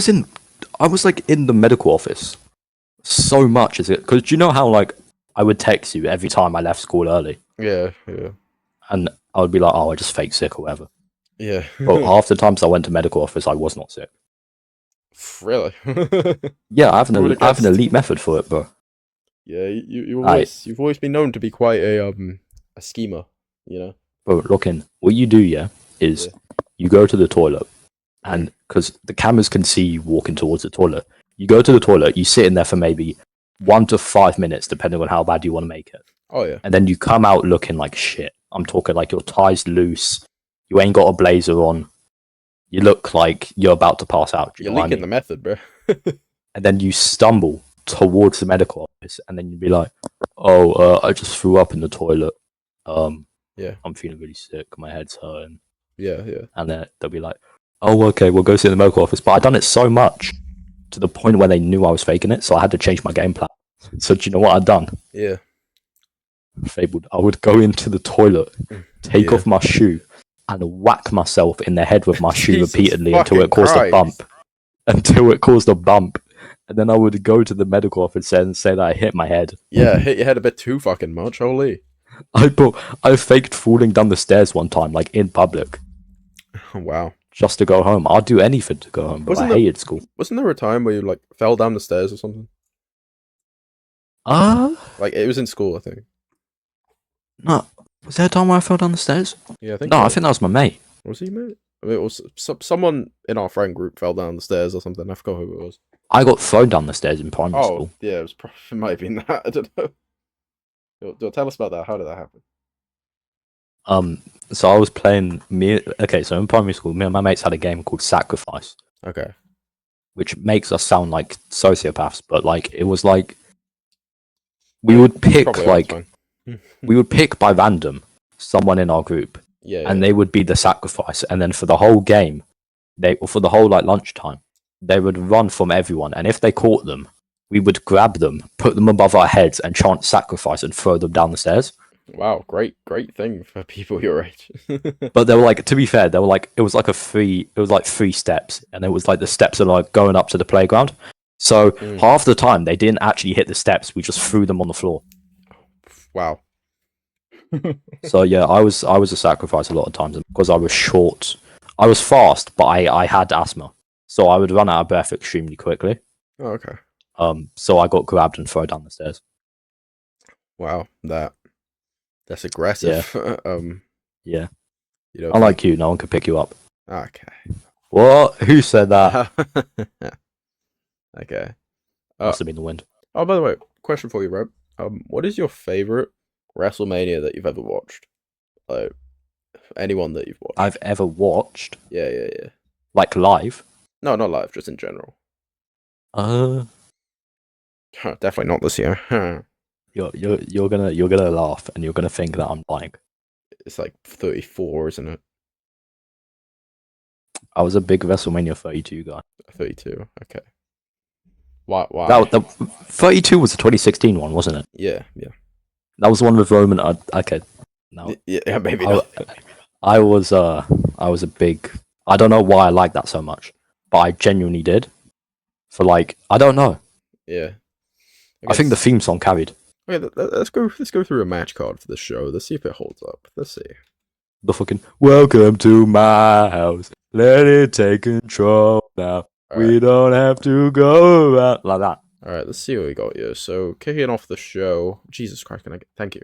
was like in the medical office so much because do you know how like I would text you every time I left school early? Yeah. And I would be like, oh, I just fake sick or whatever. Yeah. But half the times I went to medical office, I was not sick. Really? Yeah, I have an elite method for it, bro. Yeah, you've always been known to be quite a schemer, Bro, look in. What you do, is you go to the toilet, and because the cameras can see you walking towards the toilet, you go to the toilet, you sit in there for maybe 1 to 5 minutes, depending on how bad you want to make it. Oh yeah. And then you come out looking like shit. I'm talking like your tie's loose, you ain't got a blazer on, you look like you're about to pass out. You're leaking the method, bro. And then you stumble towards the medical office, and then you'd be like, "Oh, I just threw up in the toilet. I'm feeling really sick. My head's hurting." Yeah. And then they'll be like, "Oh, okay, we'll go see the medical office." But I'd done it so much to the point where they knew I was faking it, so I had to change my game plan. So do you know what I'd done? Yeah. Fabled. I would go into the toilet, take off my shoe, and whack myself in the head with my shoe repeatedly until it caused a bump. And then I would go to the medical office and say that I hit my head. Yeah, hit your head a bit too fucking much, holy. I faked falling down the stairs one time, like in public. Wow. Just to go home. I'd do anything to go home, but I hated school. Wasn't there a time where you like fell down the stairs or something? Like it was in school, I think. No. Was there a time where I fell down the stairs? Yeah, I think. No, I think that was my mate. Was he, mate? I mean, it was someone in our friend group fell down the stairs or something. I forgot who it was. I got thrown down the stairs in primary school. Yeah, it might have been that. I don't know. Tell us about that. How did that happen? So I was playing so in primary school, me and my mates had a game called Sacrifice. Okay. which makes us sound like sociopaths, but like it was like we would pick Probably like we would pick by random someone in our group, and they would be the sacrifice, and then for the whole game, for the whole like lunchtime, they would run from everyone, and if they caught them, we would grab them, put them above our heads, and chant sacrifice and throw them down the stairs. Wow, great thing for people your age. But they were like, to be fair, they were like, it was like 3 steps, and it was like the steps are like going up to the playground. So half the time they didn't actually hit the steps; we just threw them on the floor. Wow. So yeah, I was a sacrifice a lot of times, and because I was short. I was fast, but I had asthma, so I would run out of breath extremely quickly. Oh, okay. So I got grabbed and thrown down the stairs. Wow, that's aggressive. Yeah. You know, Unlike you, no one could pick you up. Okay. What? Who said that? Okay. Must have been the wind. Oh, by the way, question for you, Rob. What is your favorite WrestleMania that you've ever watched? Like, anyone that you've watched? I've ever watched. Yeah. Like live? No, not live, just in general. Definitely not this year. You're gonna laugh and you're gonna think that I'm lying. It's like 34, isn't it? I was a big WrestleMania 32 guy. 32. Okay. Why? The 32 was the 2016 one, wasn't it? Yeah. That was the one with Roman. Okay. No. Yeah, maybe not. I was a big. I don't know why I liked that so much, but I genuinely did. For like, I don't know. Yeah. I think the theme song carried. Okay, let's go through a match card for the show. Let's see if it holds up. Let's see. The fucking welcome to my house. Let it take control now. We don't have to go around like that. All right, let's see what we got here. So, kicking off the show. Jesus Christ, thank you.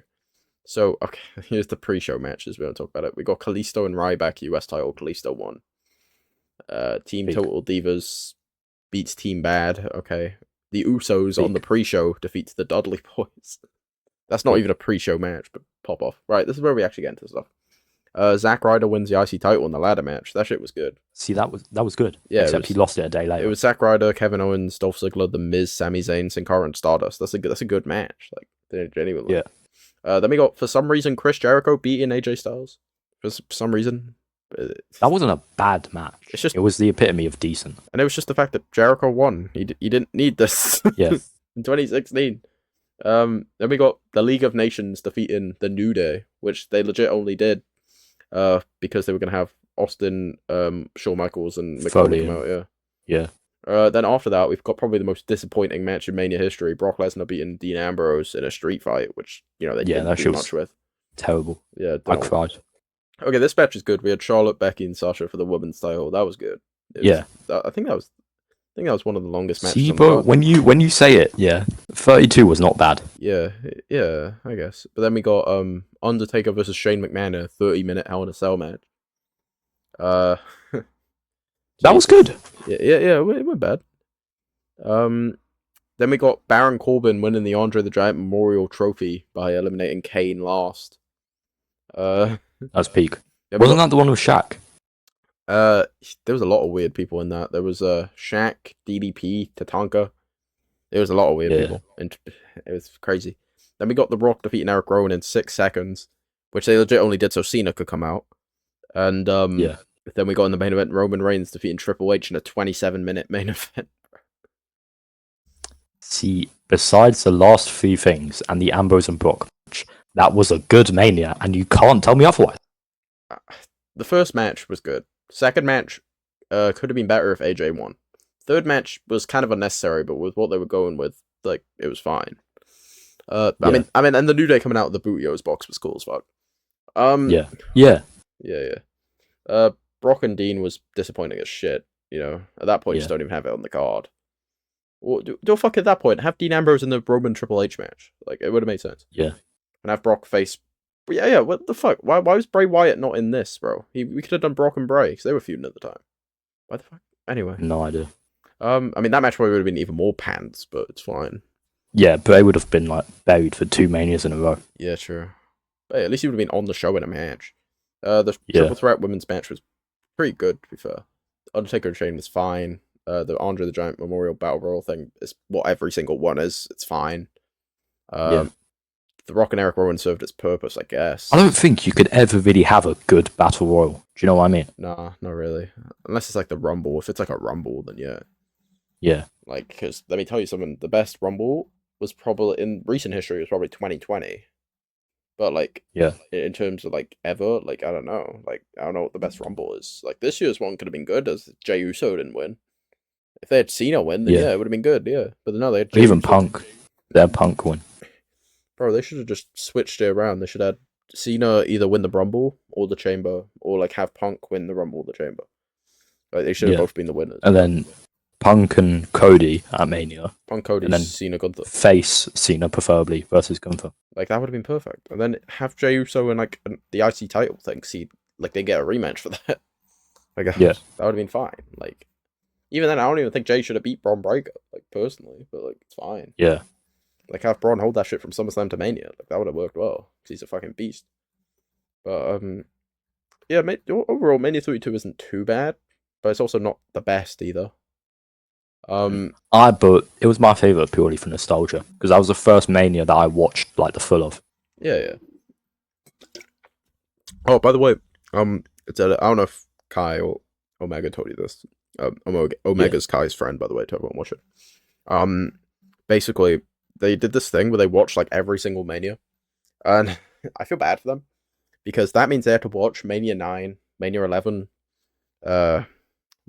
So, okay, here's the pre-show matches. We don't talk about it. We got Kalisto and Ryback, US title. Kalisto won. Team Total Divas beats Team Bad. Okay. The Usos on the pre-show defeats the Dudley Boys. That's not even a pre-show match, but pop off. Right, this is where we actually get into stuff. Zack Ryder wins the IC title in the ladder match. That shit was good. See, that was good. Yeah, except he lost it a day later. It was Zack Ryder, Kevin Owens, Dolph Ziggler, The Miz, Sami Zayn, Sin Cara, and Stardust. That's a good match. Like, genuinely. Yeah. Then we got, for some reason, Chris Jericho beating AJ Styles. For some reason. That wasn't a bad match. It was the epitome of decent. And it was just the fact that Jericho won. He didn't need this. Yeah. In 2016. Then we got the League of Nations defeating the New Day, which they legit only did because they were going to have Austin, Shawn Michaels, and McFoley come out. Yeah. Then after that, we've got probably the most disappointing match in Mania history. Brock Lesnar beating Dean Ambrose in a street fight, which, they didn't do much with. Terrible. Yeah, I cried. Okay, this match is good. We had Charlotte, Becky, and Sasha for the women's title. That was good. I think that was one of the longest matches. See, bro, when you say it, 32 was not bad. Yeah, I guess. But then we got Undertaker versus Shane McMahon in a 30-minute Hell in a Cell match. That was good. Yeah, it went bad. Then we got Baron Corbin winning the Andre the Giant Memorial Trophy by eliminating Kane last. That's peak. Yeah, wasn't that the one with Shaq? There was a lot of weird people in that. There was Shaq, DDP, Tatanka. There was a lot of weird people, and it was crazy. Then we got The Rock defeating Eric Rowan in 6 seconds, which they legit only did so Cena could come out. And then we got in the main event Roman Reigns defeating Triple H in a 27-minute main event. See, besides the last 3 things and the Ambrose and Brock match, that was a good Mania, and you can't tell me otherwise. The first match was good. Second match could have been better if AJ won. Third match was kind of unnecessary, but with what they were going with, like, it was fine. I mean, and the New Day coming out of the Bootios box was cool as fuck. Yeah. Brock and Dean was disappointing as shit. At that point, you just don't even have it on the card. Well, do a fuck at that point. Have Dean Ambrose in the Roman Triple H match. Like, it would have made sense. Yeah. And have Brock face. Yeah. What the fuck? Why was Bray Wyatt not in this, bro? We could have done Brock and Bray because they were feuding at the time. Why the fuck? Anyway. No idea. I mean, that match probably would have been even more pants, but it's fine. Yeah, Bray would have been like buried for 2 Manias in a row. Yeah, true. But at least he would have been on the show in a match. The triple threat women's match was pretty good, to be fair. Undertaker and Shane was fine. the Andre the Giant Memorial Battle Royal thing is what every single one is. It's fine. The Rock and Eric Rowan served its purpose, I guess. I don't think you could ever really have a good battle royal. Do you know what I mean? Nah, not really. Unless it's like the Rumble. If it's like a Rumble, then yeah. Yeah. Like, because let me tell you something. The best Rumble was probably in recent history was probably 2020. But like, Yeah. in terms of like ever, like I don't know. Like I don't know what the best Rumble is. Like this year's one could have been good as Jey Uso didn't win. If they had Cena win, then yeah, it would have been good. Yeah, but no, they had Jey even Uso. Punk. They had Punk win. Bro, they should have just switched it around. They should have Cena either win the Rumble or the Chamber, or like have Punk win the Rumble or the Chamber. Like they should have both been the winners. And then Punk and Cody at Mania. Punk, Cody, and then Cena, Gunther. Face Cena preferably versus Gunther. Like that would have been perfect. And then have Jey Uso and like the IC title thing. See, like they get a rematch for that. Like that would have been fine. Like even then, I don't even think Jey should have beat Braun Breaker. Like personally, but like it's fine. Yeah. Like, have Braun hold that shit from SummerSlam to Mania. Like, that would have worked well. Because he's a fucking beast. But, yeah, overall, Mania 32 isn't too bad. But it's also not the best either. But it was my favourite purely for nostalgia. Because that was the first Mania that I watched, like, the full of. Yeah. Oh, by the way, I don't know if Kai or Omega told you this. Omega's Kai's friend, by the way, to everyone watch it. Basically, they did this thing where they watched like every single Mania, and I feel bad for them because that means they have to watch Mania 9, Mania 11. What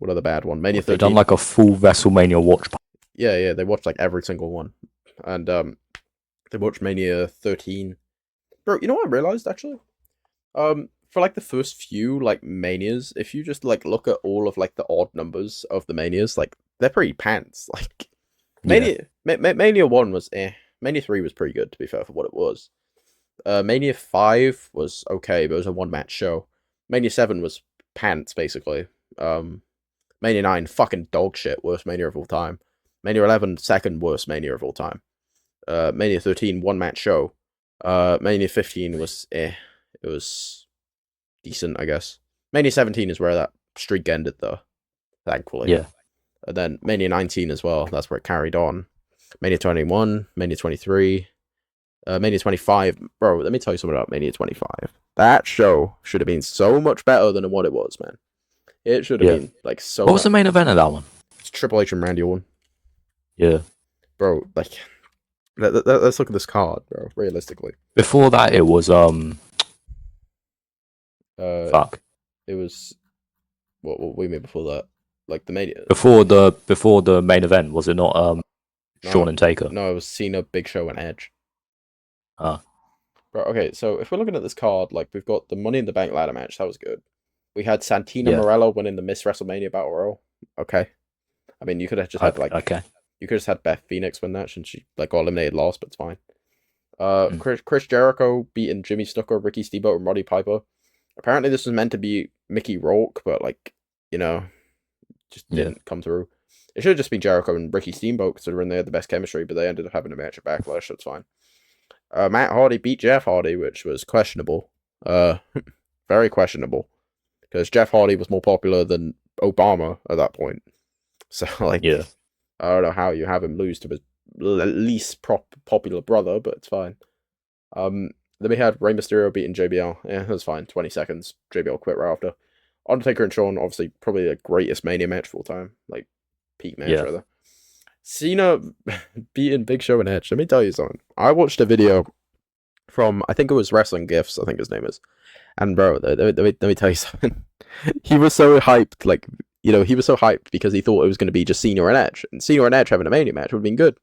other bad one? Mania 13. They've done like a full WrestleMania watch. Yeah, they watched like every single one, and they watched Mania 13. Bro, you know what I realized actually? For like the first few like Manias, if you just like look at all of like the odd numbers of the Manias, like they're pretty pants. Like Mania 1 was Mania 3 was pretty good, to be fair, for what it was. Mania 5 was okay, but it was a one-match show. Mania 7 was pants, basically. Mania 9, fucking dog shit, worst Mania of all time. Mania 11, second worst Mania of all time. Mania 13, one-match show. Mania 15 was It was decent, I guess. Mania 17 is where that streak ended, though. Thankfully. Yeah. And then Mania 19 as well. That's where it carried on. Mania 21, Mania 23, Mania 25. Bro, let me tell you something about Mania 25. That show should have been so much better than what it was, man. It should have been like so. What was the main event of that one? It's Triple H and Randy Orton. Yeah. Bro, like, let's look at this card, bro. Realistically. Before that, it was fuck. It was what we mean before that. Like the Mania. Before the main event, was it not Shawn and Taker? No, it was Cena, Big Show, and Edge. Ah. Bro, okay, so if we're looking at this card, like we've got the Money in the Bank ladder match, that was good. We had Santina Morello winning the Miss WrestleMania Battle Royal. Okay. I mean, you could have just had like you could have just had Beth Phoenix win that, and she like got eliminated last, but it's fine. Chris Jericho beating Jimmy Snuka, Ricky Steamboat, and Roddy Piper. Apparently, this was meant to be Mickey Rourke, but like just didn't come through. It should have just been Jericho and Ricky Steamboat, considering they had the best chemistry, but they ended up having a match at Backlash, so it's fine. Matt Hardy beat Jeff Hardy, which was questionable. Very questionable. Because Jeff Hardy was more popular than Obama at that point. So, like, I don't know how you have him lose to his least popular brother, but it's fine. Then we had Rey Mysterio beating JBL. Yeah, that's fine. 20 seconds. JBL quit right after. Undertaker and Shawn, obviously, probably the greatest Mania match of all time. Like, peak match, rather. Cena beating Big Show and Edge. Let me tell you something. I watched a video from, I think it was Wrestling Gifts, I think his name is. And bro, let me tell you something. He was so hyped, like, he was so hyped because he thought it was going to be just Cena and Edge. And Cena and Edge having a Mania match would have been good.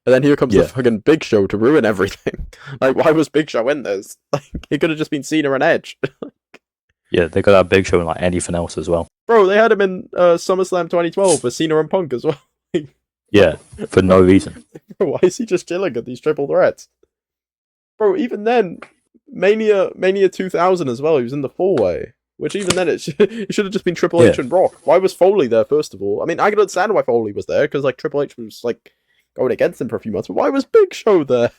And then here comes the fucking Big Show to ruin everything. Like, why was Big Show in this? Like, it could have just been Cena and Edge. Yeah, they could have Big Show and like anything else as well. Bro, they had him in SummerSlam 2012 with Cena and Punk as well. Yeah, for no reason. Why is he just chilling at these triple threats? Bro, even then, Mania 2000 as well, he was in the four-way. Which even then, it should have just been Triple H and Brock. Why was Foley there, first of all? I mean, I can understand why Foley was there, because like Triple H was like going against him for a few months, but why was Big Show there?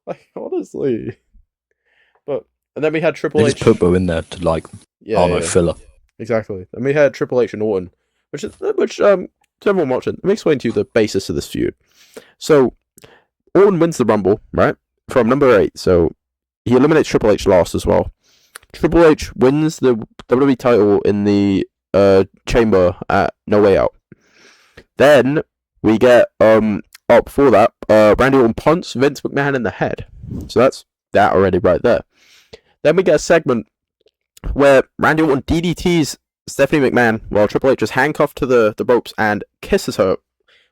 Like, honestly. And then we had Triple H. Just put Bo in there to filler. Exactly. And we had Triple H and Orton, which to everyone watching, let me explain to you the basis of this feud. So, Orton wins the Rumble, right? From number 8. So, he eliminates Triple H last as well. Triple H wins the WWE title in the chamber at No Way Out. Then, we get, before that, Randy Orton punts Vince McMahon in the head. So, that's that already right there. Then we get a segment where Randy Orton DDTs Stephanie McMahon while Triple H is handcuffed to the ropes and kisses her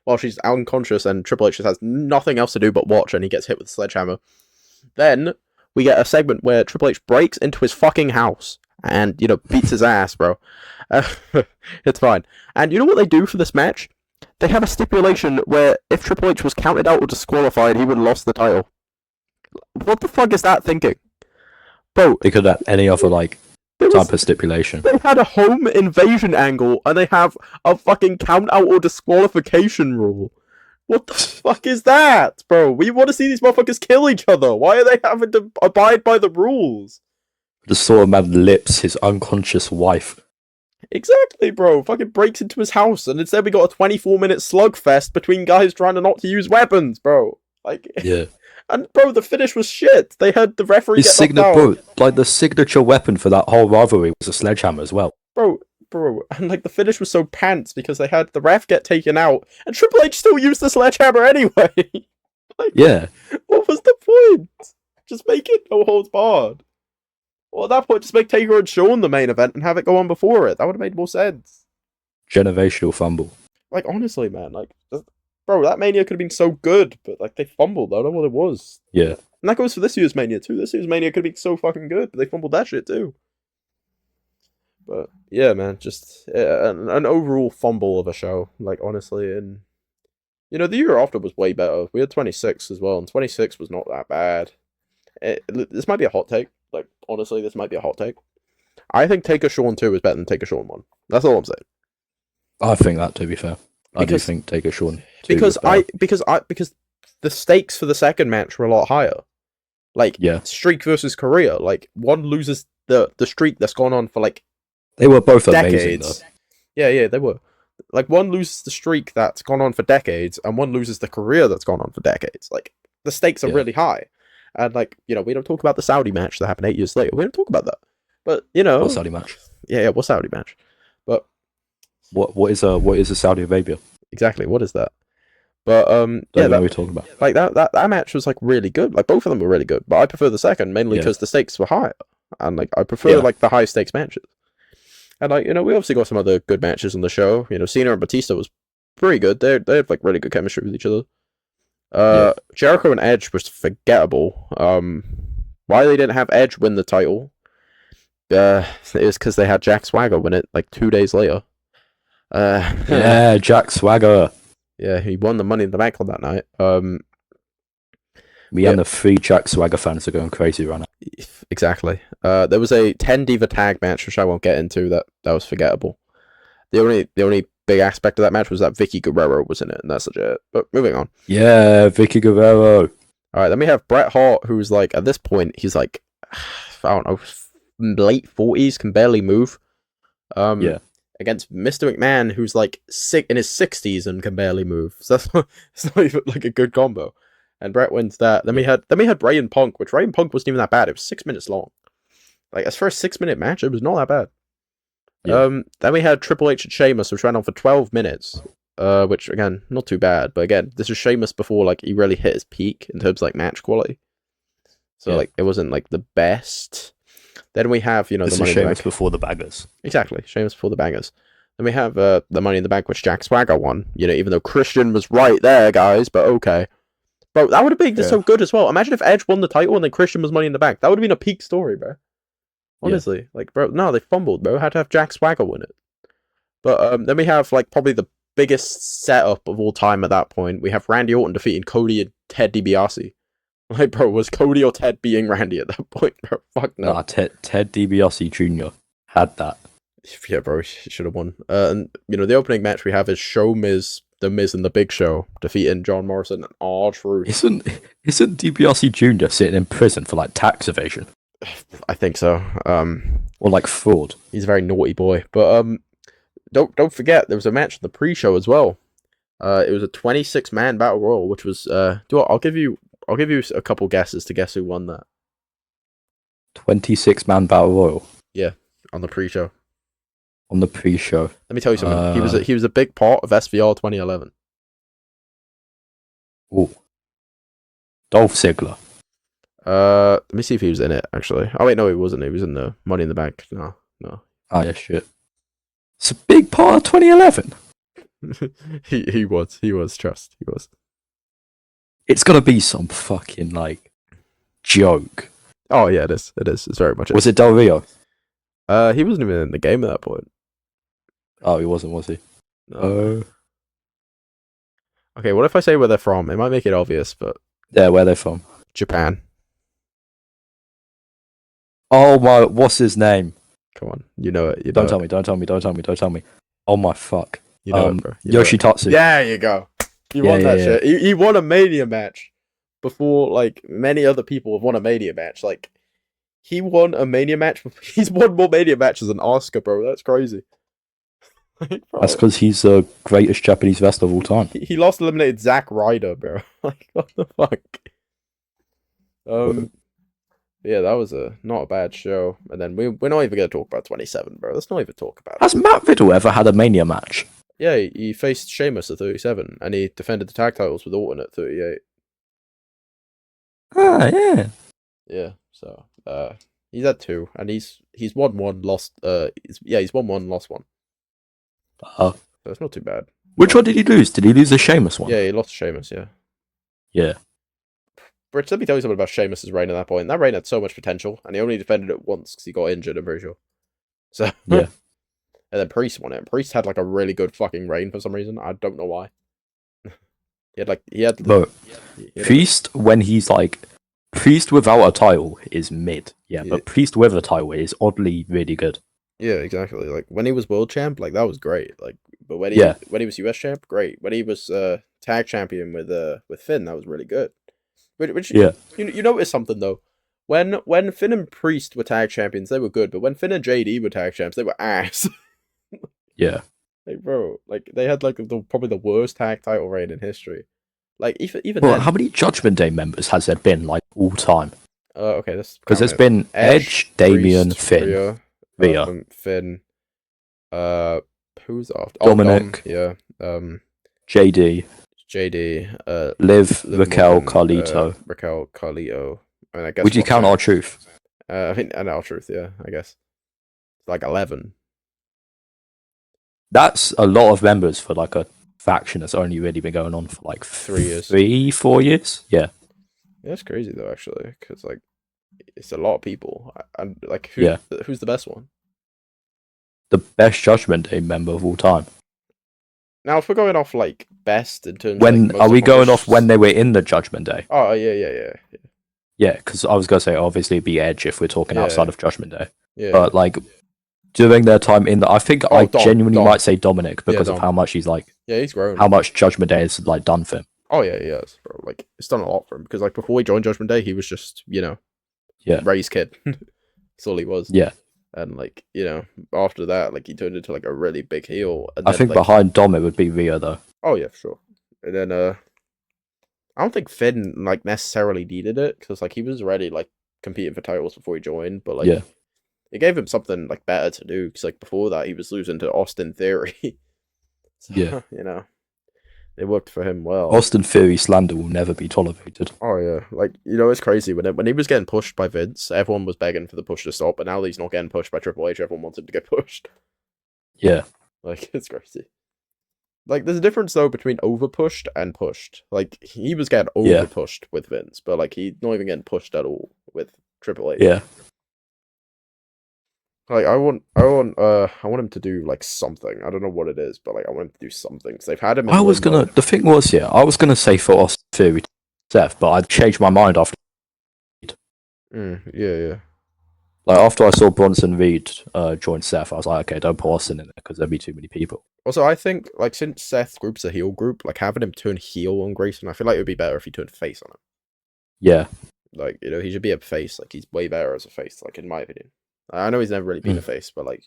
while she's unconscious, and Triple H just has nothing else to do but watch, and he gets hit with a sledgehammer. Then we get a segment where Triple H breaks into his fucking house and, beats his ass, bro. It's fine. And you know what they do for this match? They have a stipulation where if Triple H was counted out or disqualified, he would have lost the title. What the fuck is that thinking? Bro, they could have any other, type of stipulation. They had a home invasion angle, and they have a fucking count out or disqualification rule. What the fuck is that, bro? We want to see these motherfuckers kill each other. Why are they having to abide by the rules? Just saw a man lips his unconscious wife. Exactly, bro. Fucking breaks into his house, and instead we got a 24-minute slugfest between guys trying to not to use weapons, bro. Yeah. And bro, the finish was shit. They had the referee get knocked out. Bro, the signature weapon for that whole rivalry was a sledgehammer as well. Bro, and the finish was so pants because they had the ref get taken out, and Triple H still used the sledgehammer anyway. Yeah. What was the point? Just make it no holds barred. Well, at that point, just make Taker and Shawn the main event and have it go on before it. That would have made more sense. Generational fumble. Honestly, man, bro, that Mania could have been so good, but, they fumbled. I don't know what it was. Yeah. And that goes for this year's Mania, too. This year's Mania could have been so fucking good, but they fumbled that shit, too. But, yeah, man, just an overall fumble of a show, honestly. And, the year after was way better. We had 26 as well, and 26 was not that bad. This might be a hot take. Honestly, this might be a hot take. I think Taker Shawn 2 is better than Taker Shawn 1. That's all I'm saying. I think that, to be fair. I do think Taker Shawn 2 because the stakes for the second match were a lot higher. Streak versus Korea. One loses the streak that's gone on for they were both decades. Amazing, though. Yeah, they were. One loses the streak that's gone on for decades, and one loses the career that's gone on for decades. The stakes are really high. And, we don't talk about the Saudi match that happened 8 years later. We don't talk about that. But, What Saudi match? Yeah, what Saudi match? But... What is a Saudi Arabia? Exactly, what is that? But, Don't know what we're talking about. That match was, really good. Both of them were really good. But I prefer the second, mainly because the stakes were higher. And, I prefer, the high stakes matches. And, we obviously got some other good matches on the show. Cena and Batista was pretty good. They had, really good chemistry with each other. Jericho and Edge was forgettable. Why they didn't have Edge win the title? It was because they had Jack Swagger win it 2 days later. Jack Swagger. Yeah, he won the Money in the Bank on that night. Me and the 3 Jack Swagger fans are going crazy right now. Exactly. There was a 10 Diva tag match, which I won't get into. That was forgettable. The only big aspect of that match was that Vicky Guerrero was in it, and that's legit. But moving on. Yeah, Vicky Guerrero. All right, then we have Bret Hart, who's at this point, he's I don't know, late 40s, can barely move. Against Mr. McMahon, who's sick in his 60s and can barely move. So it's not even a good combo. And Bret wins that. Then we had Bray and Punk, which Bray and Punk wasn't even that bad. It was 6 minutes long. As for a 6-minute match, it was not that bad. Yeah. Then we had Triple H and Sheamus, which ran on for 12 minutes. Which again, not too bad. But again, this is Sheamus before he really hit his peak in terms of match quality. So it wasn't the best. Then we have this the is Money in the Bank before the bangers. Exactly, Sheamus before the bangers. Then we have the Money in the Bank, which Jack Swagger won. Even though Christian was right there, guys. But okay, bro, that would have been so good as well. Imagine if Edge won the title and then Christian was Money in the Bank. That would have been a peak story, bro. Honestly, bro, no, they fumbled, bro. Had to have Jack Swagger win it. But then we have probably the biggest setup of all time at that point. We have Randy Orton defeating Cody and Ted DiBiase. Bro, was Cody or Ted beating Randy at that point, bro? Fuck no. Nah, Ted DiBiase Jr. had that. Yeah, bro, he should have won. And the opening match we have is The Miz and the Big Show defeating John Morrison and R-Truth. Isn't DiBiase Jr. sitting in prison for tax evasion? I think so. Or fraud. He's a very naughty boy. But don't forget there was a match in the pre-show as well. It was a 26-man battle royal, which was I'll give you a couple guesses to guess who won that. 26-man battle royal. Yeah, on the pre-show. On the pre-show. Let me tell you something. He was a big part of SVR 2011. Ooh. Dolph Ziggler. Let me see if he was in it actually. Oh wait, no, he wasn't. He was in the Money in the Bank. No. Oh yeah, shit. It's a big part of 2011. he was. Trust, he was. It's gotta be some fucking like joke. Oh yeah, it is. It's very much. Was it Del Rio? He wasn't even in the game at that point. Oh, he wasn't, was he? No. Okay, what if I say where they're from? It might make it obvious, but Yeah, where are they from? Japan. Oh my, what's his name? Come on, you know it. Don't tell me. Oh my fuck. You know it, bro. You know it. Yoshitatsu. There you go. He won that shit. He won a Mania match before like many other people have won a Mania match. Like he won a Mania match. He's won more Mania matches than Asuka, bro. That's crazy. Like, bro, That's because he's the greatest Japanese wrestler of all time. he lost eliminated Zack Ryder, bro. Like what the fuck? Yeah, that was not a bad show. And then we're not even gonna talk about 27, bro. Let's not even talk about it. Has Matt Riddle ever had a Mania match? Yeah, he faced Sheamus at 37, and he defended the tag titles with Orton at 38. Ah, yeah. Yeah, so he's had 2, and he's won 1, lost. He's won 1, lost 1. So it's not too bad. Which one did he lose? Did he lose the Sheamus one? Yeah, he lost to Sheamus. Yeah. Yeah. Rich, let me tell you something about Sheamus' reign at that point. That reign had so much potential, and he only defended it once because he got injured, I'm pretty sure. So yeah. And then Priest won it. And Priest had like a really good fucking reign for some reason. I don't know why. Priest, when he's like Priest without a title is mid. Yeah, but Priest with a title is oddly really good. Yeah, exactly. Like when he was world champ, like that was great. Like, but when he was US champ, great. When he was tag champion with Finn, that was really good. Which you notice something though. When Finn and Priest were tag champions, they were good. But when Finn and JD were tag champs, they were ass. Yeah. Like bro, like they had like probably the worst tag title reign in history. Like even well, then, how many Judgment Day members has there been like all time? Okay, that's because there's been Edge, Damian, Finn, Rhea, Finn. Who's after? Dominic. JD, Liv, Raquel, Carlito. Raquel, Carlito. And I guess would you count R-Truth? I think and R-Truth, yeah, I guess. Like 11. That's a lot of members for like a faction that's only really been going on for like 3 years. 3-4 years? Yeah. That's crazy though, actually, because like it's a lot of people. And like who's the best one? The best Judgment Day member of all time. Now, if we're going off like best in terms, when of, are we going off when they were in the Judgment Day? Oh yeah. Yeah, because I was gonna say obviously it'd be Edge if we're talking outside of Judgment Day. Yeah. But like during their time in the, I think I genuinely might say Dominic because of how much he's like. Yeah, he's grown. How much Judgment Day has like done for him. Oh yeah, he has, bro. Like it's done a lot for him because like before he joined Judgment Day, he was just Ray's kid. That's all he was. Yeah. And like after that, like he turned into like a really big heel. And I think behind Dom it would be Rhea though. Oh yeah, for sure. And then I don't think Finn like necessarily needed it because like he was already like competing for titles before he joined, but like it gave him something like better to do because like before that he was losing to Austin Theory. So, it worked for him well. Austin Theory slander will never be tolerated. Oh yeah, like it's crazy when he was getting pushed by Vince, everyone was begging for the push to stop, but now that he's not getting pushed by Triple H, everyone wants him to get pushed. Yeah, like it's crazy. Like there's a difference though between over pushed and pushed. Like he was getting over pushed with Vince, but like he's not even getting pushed at all with Triple H. Yeah. Like I want him to do like something. I don't know what it is, but like I want him to do something because they've had him. The thing was, I was gonna say for Austin Theory, Seth, but I changed my mind after. Yeah. Like after I saw Bronson Reed join Seth, I was like, okay, don't put Austin in there because there'd be too many people. Also, I think like since Seth's group's a heel group, like having him turn heel on Grayson, I feel like it would be better if he turned face on him. Yeah. Like he should be a face. Like he's way better as a face. Like in my opinion. I know he's never really been a face, but like,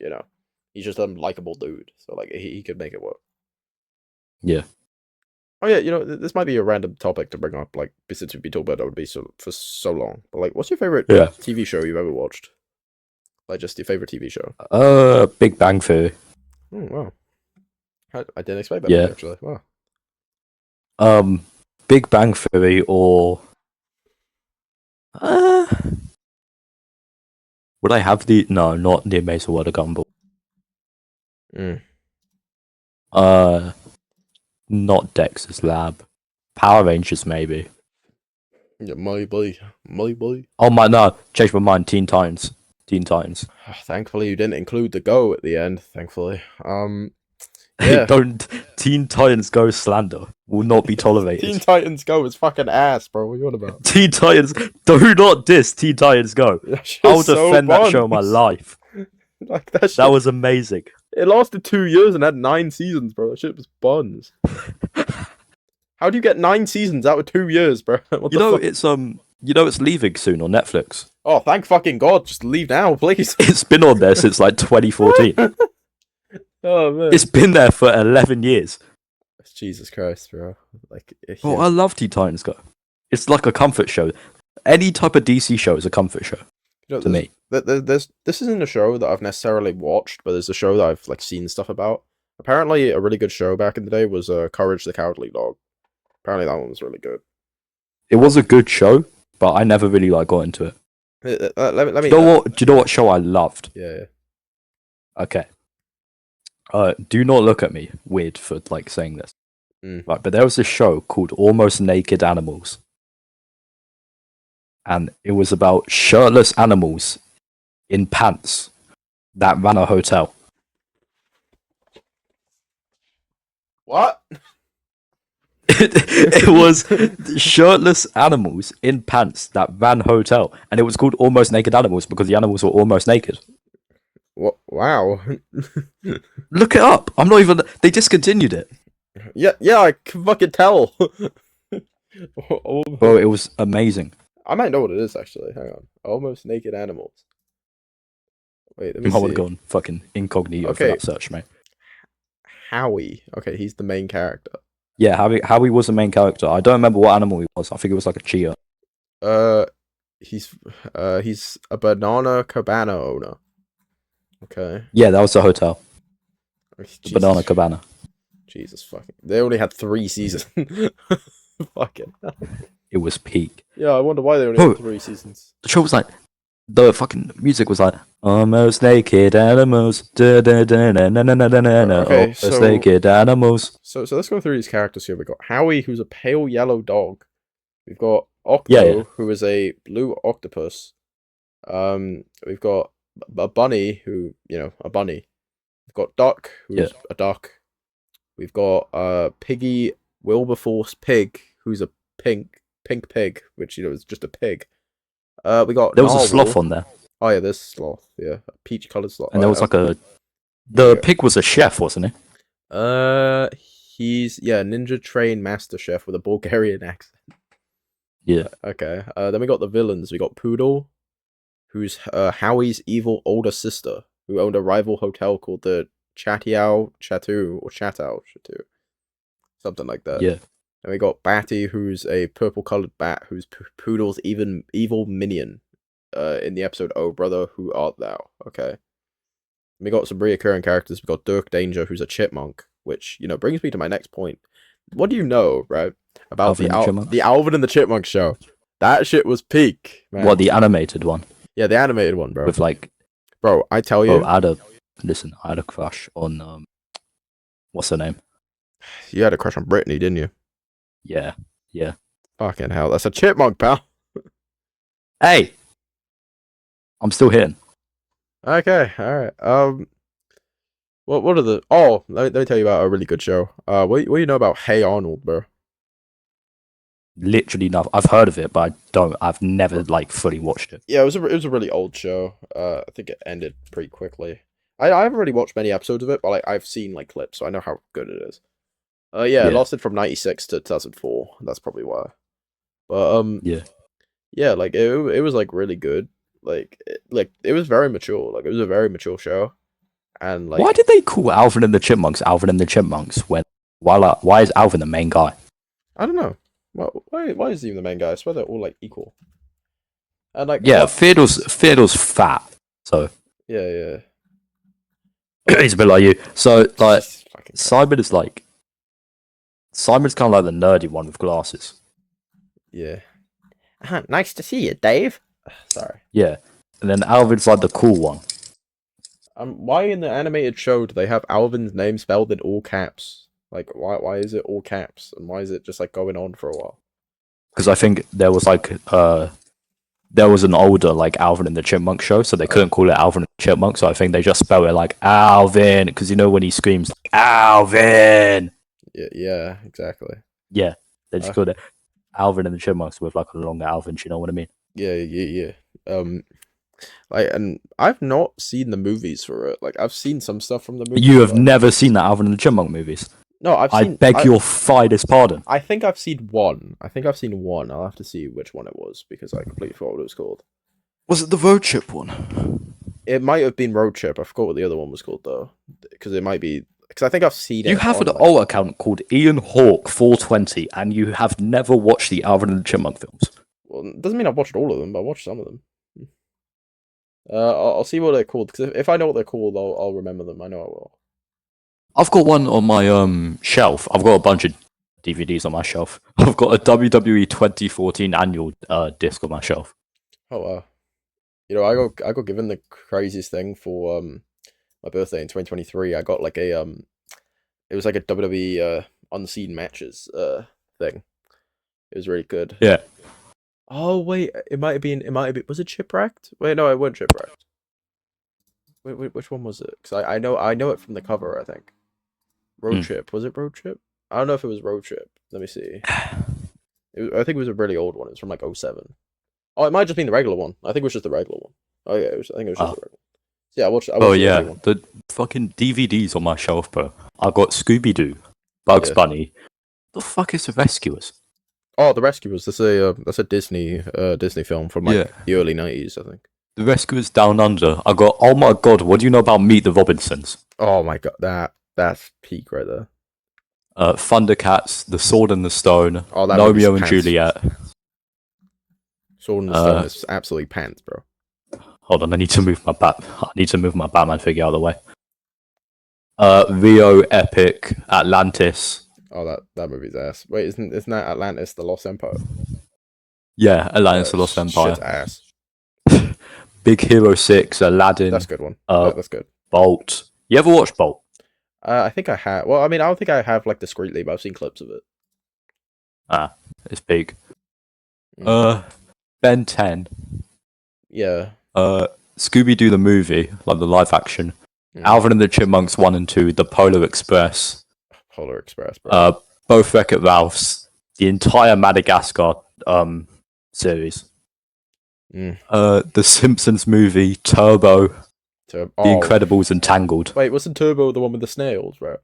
He's just a likable dude, so like he could make it work. Yeah. Oh yeah, this might be a random topic to bring up, like since we've been talking about that for so long. But like, what's your favorite TV show you've ever watched? Like, just your favorite TV show? Big Bang Theory. Oh wow, I didn't expect that actually. Wow. Big Bang Theory or would I have not the Amazing World of Gumball. Not Dexter's Lab. Power Rangers maybe. Yeah, my boy. Oh my no, changed my mind. Teen Titans. Thankfully, you didn't include the Go at the end. Thankfully, yeah. Don't Teen Titans Go slander will not be tolerated. Teen Titans Go is fucking ass, bro. What are you on about? Teen Titans, do not diss Teen Titans Go. I'll defend that show my life. Like that was amazing. It lasted 2 years and had 9 seasons, bro. That shit was buns. How do you get 9 seasons out of 2 years, bro? It's leaving soon on Netflix. Oh, thank fucking God! Just leave now, please. It's been on there since like 2014. Oh man, it's been there for 11 years. Jesus Christ, bro! Like, I love Teen Titans Go. It's like a comfort show. Any type of DC show is a comfort show to me. This isn't a show that I've necessarily watched, but there's a show that I've like seen stuff about. Apparently, a really good show back in the day was Courage the Cowardly Dog. Apparently, that one was really good. It was a good show, but I never really got into it. Let me. Do you know what show I loved? Yeah. Okay. Do not look at me weird for like saying this. Right, but there was this show called Almost Naked Animals, and it was about shirtless animals in pants that ran a hotel. What? It was shirtless animals in pants that ran hotel, and it was called Almost Naked Animals because the animals were almost naked. What? Wow. Look it up. I'm not even. They discontinued it. Yeah, I can fucking tell. Bro, it was amazing. I might know what it is actually. Hang on. Almost Naked Animals. Wait, let me see. I would go on fucking incognito for that search, mate. Howie. Okay, he's the main character. Yeah, Howie was the main character. I don't remember what animal he was. I think it was like a cheetah. He's a banana cabana owner. Okay. Yeah, that was the hotel. Banana cabana. Jesus fucking. They only had 3 seasons. Fucking hell. It was peak. Yeah, I wonder why they only had 3 seasons. The show was like, the fucking music was like, Almost Naked Animals. Da, da, da, da, da, da, da, da, da, Almost Naked Animals. So let's go through these characters here. We've got Howie, who's a pale yellow dog. We've got Octo, who is a blue octopus. We've got a bunny, a bunny. We've got Duck, who's a duck. We've got Piggy Wilberforce Pig, who's a pink pig, which is just a pig. We got there was a sloth on there. Oh yeah, there's sloth. Yeah, a peach-colored sloth. And there was like the pig was a chef, wasn't he? He's ninja trained master chef with a Bulgarian accent. Yeah. Okay. Then we got the villains. We got Poodle, who's Howie's evil older sister, who owned a rival hotel called the Chatao Chateau, something like that. Yeah. And we got Batty, who's a purple-colored bat, who's Poodle's evil minion. In the episode "Oh Brother, Who Art Thou?" Okay. And we got some reoccurring characters. We got Dirk Danger, who's a chipmunk, which brings me to my next point. What do you know, right, about the Alvin and the Chipmunks show? That shit was peak, man. What, the animated one? Yeah, the animated one, bro. With like, bro, I tell you, I had a crush on what's her name? You had a crush on Brittany, didn't you? Yeah. Fucking hell, that's a chipmunk, pal. Hey, I'm still here. Okay, all right. What are the? Oh, let me tell you about a really good show. What do you know about Hey Arnold, bro? Literally nothing. I've heard of it, but I've never fully watched it. Yeah, it was a really old show. I think it ended pretty quickly. I haven't really watched many episodes of it, but I've seen clips, so I know how good it is. It lasted from 96 to 2004. That's probably why. But it was really good. It was very mature. It was a very mature show, And like, why did they call Alvin and the Chipmunks why is Alvin the main guy? I don't know. Well, why is he the main guy? I swear they're all like equal. And like, Yeah, Theodore's fat, so yeah. he's a bit like you. So like, He's fucking fat. Simon's kind of like the nerdy one with glasses. Yeah. Nice to see you, Dave. Sorry. Yeah, and then Alvin's like the cool one. Why in the animated show do they have Alvin's name spelled in all caps? Like, why is it all caps, and why is it just like going on for a while? Because I think there was an older like Alvin and the Chipmunk show, so they couldn't call it Alvin and the Chipmunk. So I think they just spell it like Alvin, because you know when he screams like, Alvin. Yeah, exactly. Yeah, they just called it Alvin and the Chipmunks with like a longer Alvin. Do you know what I mean? Yeah. Like, and I've not seen the movies for it. Like, I've seen some stuff from the movies. You have never seen the Alvin and the Chipmunk movies? No, I beg your finest pardon. I think I've seen one. I'll have to see which one it was because I completely forgot what it was called. Was it the road trip one? It might have been Road Trip. I forgot what the other one was called though, because it might be. Because I think I've seen it. You have an alt account called Ian Hawk 420, and you have never watched the Alvin and the Chipmunk films. Well, it doesn't mean I've watched all of them, but I watched some of them. I'll see what they're called, because if I know what they're called, I'll remember them. I know I will. I've got one on my shelf. I've got a bunch of DVDs on my shelf. I've got a WWE 2014 annual disc on my shelf. Oh wow! You know, I got given the craziest thing for my birthday in 2023. I got like a it was like a WWE unseen matches thing. It was really good. Yeah. Oh wait, it might have been. Was it Shipwrecked? Wait, no, it wasn't Shipwrecked. Wait, which one was it? Because I know it from the cover. I think Road Trip. Was it Road Trip? I don't know if it was Road Trip. Let me see. I think it was a really old one. It was from like 07. Oh, it might have just been the regular one. I think it was just the regular one. Oh yeah, I think it was just the regular one. So, yeah, I watched Oh the yeah, regular one. the fucking DVDs on my shelf, bro. I got Scooby Doo, Bugs Bunny. The fuck is the Rescuers? Oh, The Rescuers. That's a Disney film from like the early 90s, I think. The Rescuers Down Under. I got. Oh my god, what do you know about Meet the Robinsons? Oh my god, that's peak right there. Thundercats, The Sword and the Stone, Oh, that Romeo and pants. Juliet. Sword and the Stone is absolutely pants, bro. Hold on, I need to move my Batman figure out of the way. Rio Epic, Atlantis. Oh, that movie's ass. Wait, isn't that Atlantis: The Lost Empire? Yeah, Atlantis: The Lost Empire. Shit's ass. Big Hero 6, Aladdin. That's a good one. That's good. Bolt. You ever watched Bolt? I think I have. Well, I mean, I don't think I have like discreetly, but I've seen clips of it. It's big. Ben 10. Yeah. Scooby Doo the movie, like the live action. Alvin and the Chipmunks 1 and 2, The Polar Express. Polar Express, bro. Both Wreck-It Ralphs, the entire Madagascar series. The Simpsons movie, Turbo. The Incredibles, and Tangled. Wait, wasn't Turbo the one with the snails, bro?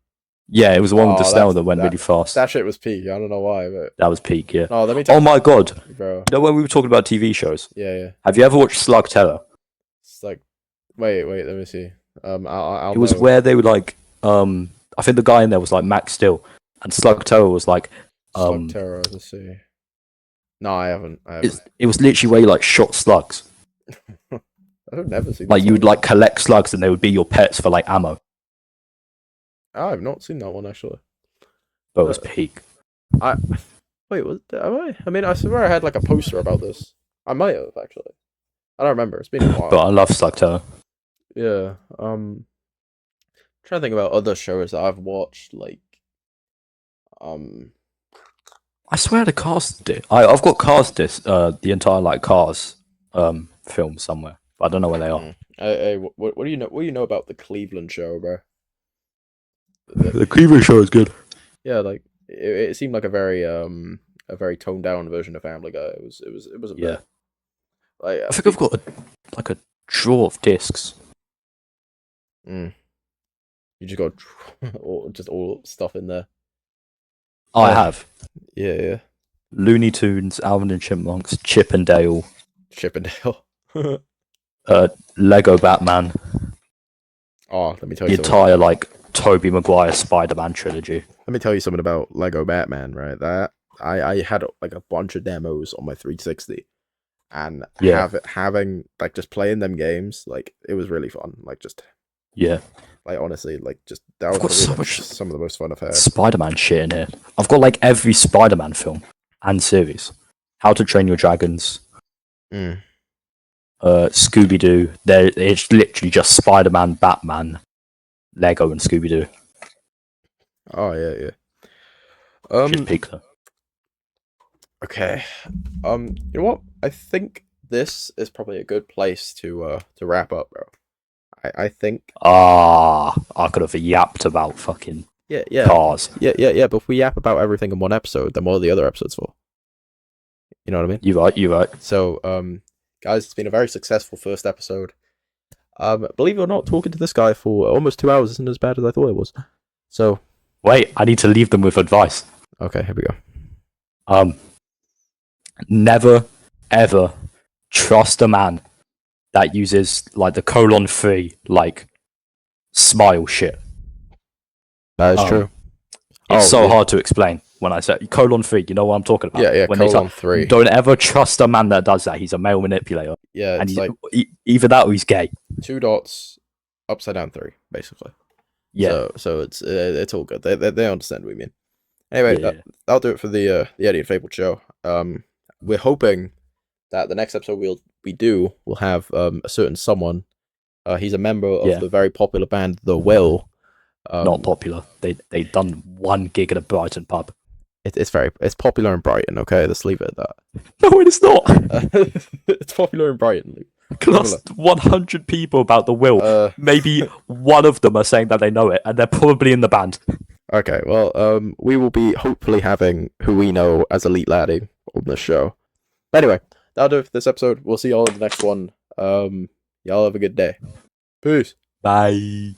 Yeah, it was the one with the snail that went really fast. That shit was peak. I don't know why, but that was peak. Yeah. Oh, let me. Oh my god, bro. You know when we were talking about TV shows? Yeah. Have you ever watched Slug Terror? It's like, wait. Let me see. It was where they were like, I think the guy in there was like Max Steel, and Slug Terror was like, Slug Terror. Let's see. No, I haven't. It was literally where you like shot slugs. I've never seen. Like you would like collect slugs, and they would be your pets for like ammo. I've not seen that one actually. But it was peak. Wait, have I? I mean, I swear I had like a poster about this. I might have actually. I don't remember. It's been a while. But I love Slug Terror. Yeah. I'm trying to think about other shows that I've watched. Like, I swear the Cars did. I've got Cars disc, the entire like Cars film somewhere, but I don't know where they are. Hey, what do you know? What do you know about the Cleveland show, bro? The Cleveland show is good. Yeah, like it seemed like a very toned down version of Family Guy. It wasn't bad. Like, I think I've got a drawer of discs. You just got all stuff in there. Oh, I have. Yeah. Looney Tunes, Alvin and Chipmunks, Chip and Dale. Chip and Dale. Lego Batman. Oh, let me tell The you something. entire like Tobey Maguire Spider-Man trilogy. Let me tell you something about Lego Batman, right? That I had like a bunch of demos on my 360, and Yeah. having like just playing them games, like it was really fun. Like just Yeah. like honestly, like just that I've was got probably so much some of the most fun I've had. Spider-Man shit in here. I've got like every Spider-Man film and series. How to Train Your Dragons, Mm. Scooby-Doo. It's literally just Spider-Man, Batman, Lego, and Scooby-Doo. Oh yeah. Which is peak though. Okay. You know what? I think this is probably a good place to wrap up, bro. I think I could have yapped about fucking yeah. cars. Yeah. But if we yap about everything in one episode, then what are the other episodes for? You know what I mean? You're right. So, guys, it's been a very successful first episode. Believe it or not, talking to this guy for almost 2 hours isn't as bad as I thought it was. So, Wait, I need to leave them with advice. okay, here we go. Never ever trust a man that uses like the :3 like smile shit. That is true. It's Oh, yeah. hard to explain when I say :3. You know what I'm talking about? Yeah, When they :3. Don't ever trust a man that does that. He's a male manipulator, Yeah, and it's like either that or he's gay. 2 dots, upside down 3, basically. Yeah, So it's all good. They understand what we mean. Anyway, Yeah. that'll do it for the Eddie and Fabled show. We're hoping that the next episode we'll have a certain someone. He's a member of the very popular band The Will. not popular. They done 1 gig at a Brighton pub. It's popular in Brighton. Okay, let's leave it at that. No, it is not. It's popular in Brighton. Luke. Plus 100 people about The Will. Maybe one of them are saying that they know it, and they're probably in the band. Okay, well, we will be hopefully having who we know as Elite Laddie on this show. But anyway, that'll do it for this episode. We'll see y'all in the next one. Y'all have a good day. Peace. Bye.